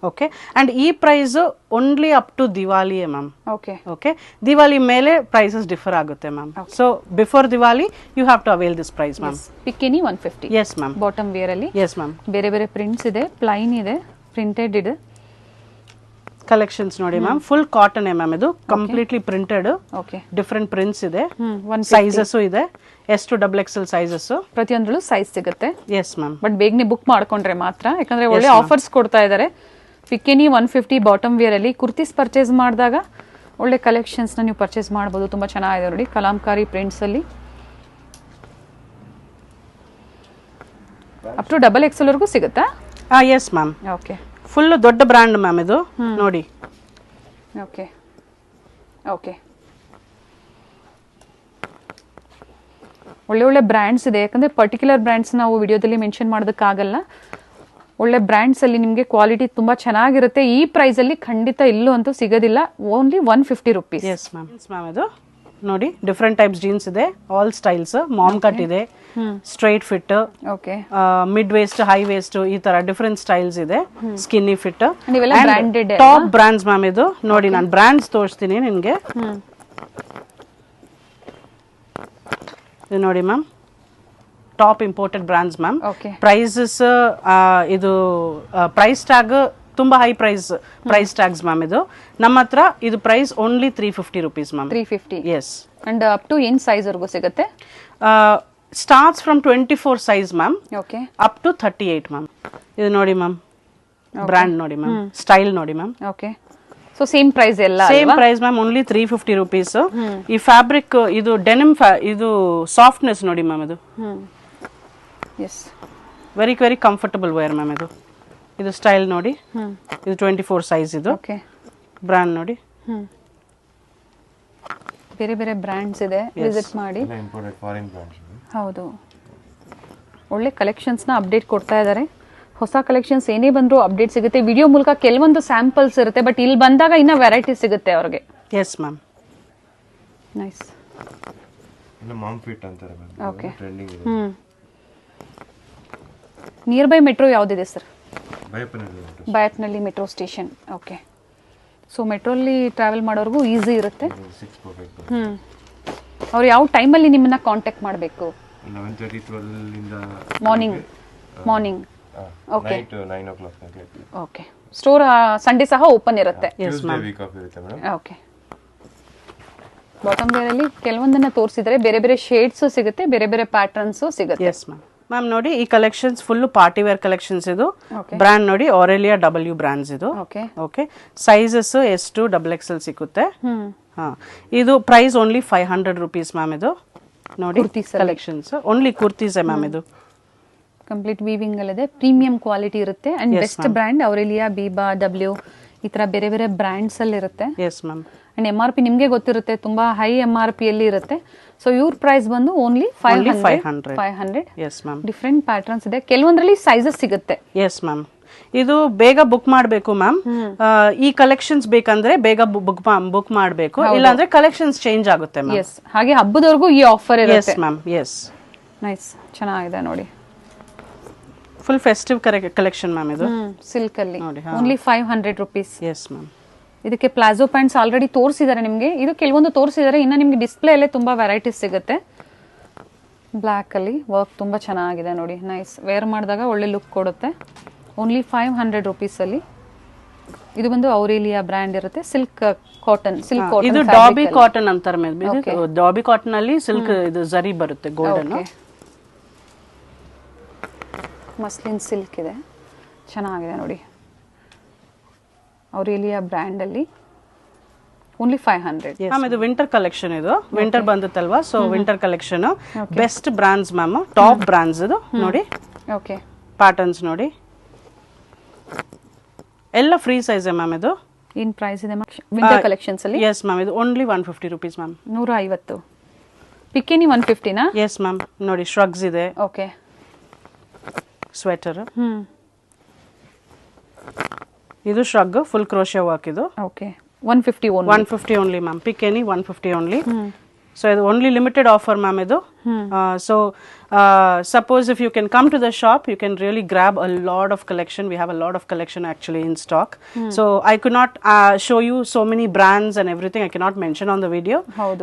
ಓಕೆ, ಅಂಡ್ ಈ price only up to Diwali ma'am. Okay, okay, Diwali ಮೇಲೆ ಪ್ರೈಸಸ್ ಡಿಫರ್ ಆಗುತ್ತೆ ma'am. So before Diwali you have to avail this price ma'am. Pick any 150. Yes ma'am. Bottom wear ಅಲ್ಲಿ. Yes ma'am. ಬೇರೆ ಬೇರೆ prints ಇದೆ, plain ಇದೆ, printed ಇದೆ. Collections ನೋಡಿ ma'am, full cotton ma'am. ಇದು completely printed. Okay, different prints ಇದೆ, sizes ಇದೆ. S to XXL sizes. ಪ್ರತಿಯೊಂದರಲ್ಲೂ ಸೈಜ್ ಸಿಗುತ್ತೆ. Yes ma'am. ಬಟ್ ಬೇಗನೆ ಬುಕ್ ಮಾಡ್ಕೊಂಡ್ರೆ ಮಾತ್ರ, ಯಾಕಂದ್ರೆ ಒಳ್ಳೆ ಆಫರ್ಸ್ ಕೊಡ್ತಾ ಇದ್ದಾರೆ. ಪಿಕ್ ಎನಿ 150 ಬಾಟಮ್ ವೇರ್ ಅಲ್ಲಿ. ಕುರ್ತೀಸ್ ಪರ್ಚೇಸ್ ಮಾಡಿದಾಗ ಒಳ್ಳೆ ಕಲೆಕ್ಷನ್ಸ್ ನ ನೀವು ಪರ್ಚೇಸ್ ಮಾಡಬಹುದು. ತುಂಬಾ ಚೆನ್ನಾಗಿದೆ ನೋಡಿ, ಕಲಾಂಕಾರಿ ಪ್ರಿಂಟ್ಸ್ ಅಲ್ಲಿ. ಅಪ್ ಟು XXL ವರೆಗೂ ಸಿಗುತ್ತಾ? S ma'am. ಓಕೆ, ಫುಲ್ ದೊಡ್ಡ ಬ್ರ್ಯಾಂಡ್ ಮ್ಯಾಮ್ ಇದು. ನೋಡಿ. ಓಕೆ, ಓಕೆ, ಒಳ್ಳೆ ಒಳ್ಳೆ ಬ್ರ್ಯಾಂಡ್ಸ್ ಇದೆ. ಯಾಕಂದ್ರೆ ಪರ್ಟಿಕ್ಯುಲರ್ ಬ್ರ್ಯಾಂಡ್ಸ್ ನಾವು ವಿಡಿಯೋದಲ್ಲಿ ಮೆನ್ಷನ್ ಮಾಡೋದಕ್ಕಾಗಲ್ಲ. ಒಳ್ಳೆ ಬ್ರ್ಯಾಂಡ್ಸ್ ಅಲ್ಲಿ ನಿಮಗೆ ಕ್ವಾಲಿಟಿ ತುಂಬಾ ಚೆನ್ನಾಗಿರುತ್ತೆ. ಈ ಪ್ರೈಸ್ ಅಲ್ಲಿ ಖಂಡಿತ ಇಲ್ಲೂ ಅಂತೂ ಸಿಗೋದಿಲ್ಲ. ಓನ್ಲಿ ₹150. Yes ma'am. ಮ್ಯಾಮ್ ಇದು ನೋಡಿ, ಡಿಫರೆಂಟ್ ಟೈಪ್ಸ್ ಜೀನ್ಸ್ ಇದೆ, ಆಲ್ ಸ್ಟೈಲ್ಸ್. ಮಾಮ್ ಕಟ್ ಇದೆ, straight fit, okay, mid waist, high waist, ಈ ತರ ಡಿಫರೆಂಟ್ ಸ್ಟೈಲ್ಸ್ ಇದೆ. Skinny fit, branded top brands ma'am. ಇದು ನೋಡಿ, ನಾನು ಬ್ರಾಂಡ್ಸ್ ತೋರಿಸ್ತೀನಿ ನಿಮ್ಗೆ. ಇದು ನೋಡಿ ma'am, top imported brands ma'am. Prices ಇದು ಪ್ರೈಸ್ ಟ್ಯಾಗ್ ತುಂಬಾ ಹೈ ಪ್ರೈಸ್ ಟ್ಯಾಗ್ಸ್ ಮ್ಯಾಮ್. ಇದು ನಮ್ಮ ಹತ್ರ ಇದು price only ₹350 ma'am. 350. Yes. And up to ಏನ್ ಸೈಜ್ ವರೆಗೂ ಸಿಗುತ್ತೆ? Starts from 24 size ma'am. Okay, up to 38 ma'am. ಇದು ನೋಡಿ ಮ್ಯಾಮ್, ಬ್ರ್ಯಾಂಡ್ ನೋಡಿ ಮ್ಯಾಮ್, ಸ್ಟೈಲ್ ನೋಡಿ ma'am. Okay, so same price ಎಲ್ಲ? Same price ma'am, only ₹350. ಈ ಫ್ಯಾಬ್ರಿಕ್ ಇದು ಡೆನಿಮ್, ಇದು ಸಾಫ್ಟ್ನೆಸ್ ನೋಡಿ ಮ್ಯಾಮ್. ಇದು yes, very very comfortable wear ma'am. ಇದು ಸ್ಟೈಲ್ ನೋಡಿ. ಇದು 24 ಸೈಜ್. ಇದು ಬ್ರ್ಯಾಂಡ್ ನೋಡಿ. ಬೇರೆ ಬೇರೆ ಬ್ರ್ಯಾಂಡ್ಸ್ ಇದೆ, ವಿಸಿಟ್ ಮಾಡಿ. ಹೌದು, ಒಳ್ಳೆ ಕಲೆಕ್ಷನ್ಸ್ ನ ಅಪ್ಡೇಟ್ ಕೊಡ್ತಾ ಇದ್ದಾರೆ. ಹೊಸ ಕಲೆಕ್ಷನ್ಸ್ ಏನೇ ಬಂದ್ರು ಅಪ್ಡೇಟ್ ಸಿಗುತ್ತೆ. ವಿಡಿಯೋ ಮೂಲಕ ಕೆಲವೊಂದು ಸ್ಯಾಂಪಲ್ಸ್ ಇರುತ್ತೆ, ಬಟ್ ಇಲ್ಲಿ ಬಂದಾಗ ಇನ್ನ ವೆರೈಟಿ ಸಿಗುತ್ತೆ ಅವ್ರಿಗೆ. Yes ma'am. Nice. Ma'am fit ಅಂತಾರೆ ಮ್ಯಾಮ್. ಓಕೆ. ಟ್ರೆಂಡಿಂಗ್ ಇದೆ. ನಿಯರ್ ಬೈ ಮೆಟ್ರೋ ಯಾವ್ದಿದೆ sir? Baiyappanahalli. Baiyappanahalli metro station. Okay. So ಮೆಟ್ರೋಲ್ಲಿ ಟ್ರಾವೆಲ್ ಮಾಡೋರ್ಗೂ ಈಸಿ ಇರುತ್ತೆ. 6:45. ಅವ್ರು ಯಾವ ಟೈಮಲ್ಲಿ ನಿಮ್ಮನ್ನ ಕಾಂಟ್ಯಾಕ್ಟ್ ಮಾಡಬೇಕು? 11:30 12 ಇಂದ ಮಾರ್ನಿಂಗ್. ಓಕೆ. ನೈಟ್ 9 o'clock ತನಕ ಇರುತ್ತೆ. ಓಕೆ. ಸ್ಟೋರ್ ಸಂಡೇ ಸಹ ಓಪನ್ ಇರುತ್ತೆ. ಟ್ಯೂಸ್ಡೇ ವೀಕ್ ಆಫ್ ಇರುತ್ತೆ ಮೇಡಮ್. ಓಕೆ. ಬಾಟಮ್ ವೇರ್ ಅಲ್ಲಿ ಕೆಲವೊಂದನ್ನ ತೋರಿಸಿದರೆ ಬೇರೆ ಬೇರೆ ಶೇಡ್ಸ್ ಸಿಗುತ್ತೆ, ಬೇರೆ ಬೇರೆ ಪ್ಯಾಟರ್ನ್ಸ್ ಸಿಗುತ್ತೆ. S ma'am. ಮ್ಯಾಮ್ ನೋಡಿ ಈ collections full party wear collections. ಇದು ಬ್ರ್ಯಾಂಡ್ ನೋಡಿ ಆರೆಲಿಯಾ W ಬ್ರ್ಯಾಂಡ್ಸ್ ಇದು. Okay. Okay. Sizes S2 XXL ಸಿಗುತ್ತೆ. ಹಾ, ಇದು ಪ್ರೈಸ್ ಓನ್ಲಿ 500 rupees ಮ್ಯಾಮ್. ಇದು ನೋಡಿ ಕಲೆಕ್ಷನ್ಸ್ ಓನ್ಲಿ ಕುರ್ತೀಸ್ ಮ್ಯಾಮ್. ಇದು ಕಂಪ್ಲೀಟ್ ವೀವಿಂಗ್ ಅಲ್ಲಿದೆ, ಪ್ರೀಮಿಯಂ ಕ್ವಾಲಿಟಿ ಇರುತ್ತೆ and best brand Aurelia, Biba, W ಈ ತರ ಬೇರೆ ಬೇರೆ ಬ್ರ್ಯಾಂಡ್ಸ್ ಅಲ್ಲಿ ಇರುತ್ತೆ. S ma'am. ಅಂಡ್ MRP ನಿಮ್ಗೆ ಗೊತ್ತಿರುತ್ತೆ, ತುಂಬಾ ಹೈ MRP ಅಲ್ಲಿ ಇರುತ್ತೆ. ಸೊ ಇವ್ರ ಪ್ರೈಸ್ ಬಂದು only 500. Yes ma'am. Different patterns ಇದೆ, ಕೆಲವೊಂದ್ರಲ್ಲಿ ಸೈಜಸ್ ಸಿಗುತ್ತೆ. S ma'am. ಇದು ಬೇಗ ಬುಕ್ ಮಾಡಬೇಕು ಮ್ಯಾಮ್. ಈ ಕಲೆಕ್ಷನ್ಸ್ ಬೇಕಂದ್ರೆ ಬೇಗ ಬುಕ್ ಮಾಡಬೇಕು, ಇಲ್ಲಾಂದ್ರೆ ಕಲೆಕ್ಷನ್ಸ್ ಚೇಂಜ್ ಆಗುತ್ತೆ ಮ್ಯಾಮ್. ಎಸ್, ಹಾಗೆ ಹಬ್ಬದವರೆಗೂ ಈ ಆಫರ್ ಇರುತ್ತೆ. Yes ma'am. ಎಸ್. ನೈಸ್, ಚೆನ್ನಾಗಿದೆ ನೋಡಿ. Full festive collection ma'am. ಇದು ಸಿಲ್ಕ್ ಅಲ್ಲಿ ಓನ್ಲಿ 500 rupees. Yes ma'am. ಇದಕ್ಕೆ ಪ್ಲಾಜೋ ಪ್ಯಾಂಟ್ಸ್ ಆಲ್ರೆಡಿ ತೋರಿಸಿದ್ದಾರೆ ನಿಮಗೆ. ಇದು ಕೆಲವೊಂದು ತೋರಿಸಿದ್ದಾರೆ, ಇನ್ನು ನಿಮಗೆ ಡಿಸ್ಪ್ಲೇ ಅಲ್ಲೇ ತುಂಬಾ ವೆರೈಟೀಸ್ ಸಿಗುತ್ತೆ. ಬ್ಲ್ಯಾಕ್ ಅಲ್ಲಿ ವರ್ಕ್ ತುಂಬಾ ಚೆನ್ನಾಗಿದೆ ನೋಡಿ. ನೈಸ್, ವೇರ್ ಮಾಡಿದಾಗ ಒಳ್ಳೆ ಲುಕ್ ಕೊಡುತ್ತೆ. ಓನ್ಲಿ 500 rupees ಅಲ್ಲಿ. ಇದು ಬಂದು ಆರೆಲಿಯಾ ಬ್ರ್ಯಾಂಡ್ ಇರುತ್ತೆ. Silk cotton. ಇದು ಡಾಬಿ ಕಾಟನ್ ಅಂತಾರೆ ಮ್ಯಾಮ್. ಡಾಬಿ ಕಾಟನ್ ಅಲ್ಲಿ ಸಿಲ್ಕ್ ಇದು ಜರಿ ಬರುತ್ತೆ, ಗೋಲ್ಡನ್. ಮಸ್ಲಿನ್ ಸಿಲ್ಕ್ ಇದೆ, ಚೆನ್ನಾಗಿದೆ ನೋಡಿ. ಆರೆಲಿಯಾ ಬ್ರ್ಯಾಂಡ್ ಅಲ್ಲಿ ಓನ್ಲಿ 500. ಮ್ಯಾಮ್ ಇದು ವಿಂಟರ್ ಕಲೆಕ್ಷನ್. ಇದು ವಿಂಟರ್ ಬಂದುತ್ತಲ್ವಾ, so winter collection. Best brands ma'am, top brands ಇದು ನೋಡಿ. ಓಕೆ. ಪ್ಯಾಟರ್ನ್ಸ್ ನೋಡಿ, ಎಲ್ಲ ಫ್ರೀ ಸೈಜ್ ಮ್ಯಾಮ್. ಇದು ಏನ್ ಪ್ರೈಸ್ ಇದೆ ವಿಂಟರ್ ಕಲೆಕ್ಷನ್ಸ್ ಅಲ್ಲಿ? Yes ma'am. ಇದು ಓನ್ಲಿ 150 rupees ಮ್ಯಾಮ್. 150. ಪಿಕೆನಿ 150 ನಾ? Yes ma'am. ನೋಡಿ ಶ್ರಗ್ಸ್ ಇದೆ. ಓಕೆ. ಸ್ವೆಟರ್. ಇದು ಶ್ರಗ್ ಫುಲ್ ಕ್ರೋಶೆ ವರ್ಕ್. ಇದು okay. 150 only. 150 only ma'am. Pick any 150 only. So ಇದು ಓನ್ಲಿ ಲಿಮಿಟೆಡ್ ಆಫರ್ ಮ್ಯಾಮ್. ಇದು so suppose if you can come to the shop, you can really grab a lot of collection. We have a lot of collection actually in stock. So I could not show you so many brands and everything. I cannot mention on the video.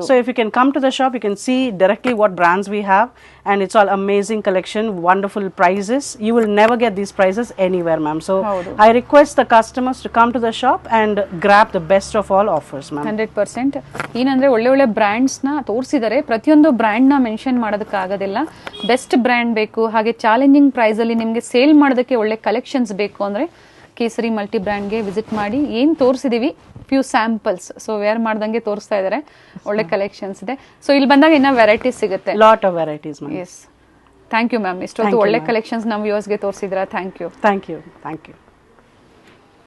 So if you can come to the shop, you can see directly what brands we have, and it's all amazing collection, wonderful prices. You will never get these prices anywhere ma'am. So I request the customers to come to the shop and grab the best of all offers ma'am. 100%. ಏನಂದ್ರೆ ಒಳ್ಳೆ ಒಳ್ಳೆ brands ನ ತೋರಿಸಿದ್ದಾರೆ. ಪ್ರತಿಯೊಂದು brand ನ mention ಮಾಡೋದಕ್ಕೆ ಆಗೋದಿಲ್ಲ. Best brand ಬೇಕು, ಹಾಗೆ ಚಾಲೆಂಜಿಂಗ್ ಪ್ರೈಸ್ ಅಲ್ಲಿ ನಿಮಗೆ ಸೇಲ್ ಮಾಡೋದಕ್ಕೆ ಒಳ್ಳೆ ಕಲೆಕ್ಷನ್ಸ್ ಬೇಕು ಅಂದ್ರೆ ಕೇಸರಿ ಮಲ್ಟಿ ಬ್ರ್ಯಾಂಡ್ಗೆ ವಿಸಿಟ್ ಮಾಡಿ. ಏನು ತೋರಿಸಿದೀವಿ ಫ್ಯೂ ಸ್ಯಾಂಪಲ್ಸ್, ಸೊ ವೇರ್ ಮಾಡ್ದಂಗೆ ತೋರಿಸ್ತಾ ಇದ್ದಾರೆ. ಒಳ್ಳೆ ಕಲೆಕ್ಷನ್ಸ್ ಇದೆ. ಸೊ ಇಲ್ಲಿ ಬಂದಾಗ ಇನ್ನ ವೆರೈಟೀಸ್ ಸಿಗುತ್ತೆ. Lot of varieties ma'am. Yes, thank you ma'am. ಇಷ್ಟೊಂದು ಒಳ್ಳೆ ಕಲೆಕ್ಷನ್ಸ್ ನಮ್ಮ ವ್ಯೂವರ್ಸ್ಗೆ ತೋರಿಸಿದ್ರಾ. Thank you. Thank you. Thank you.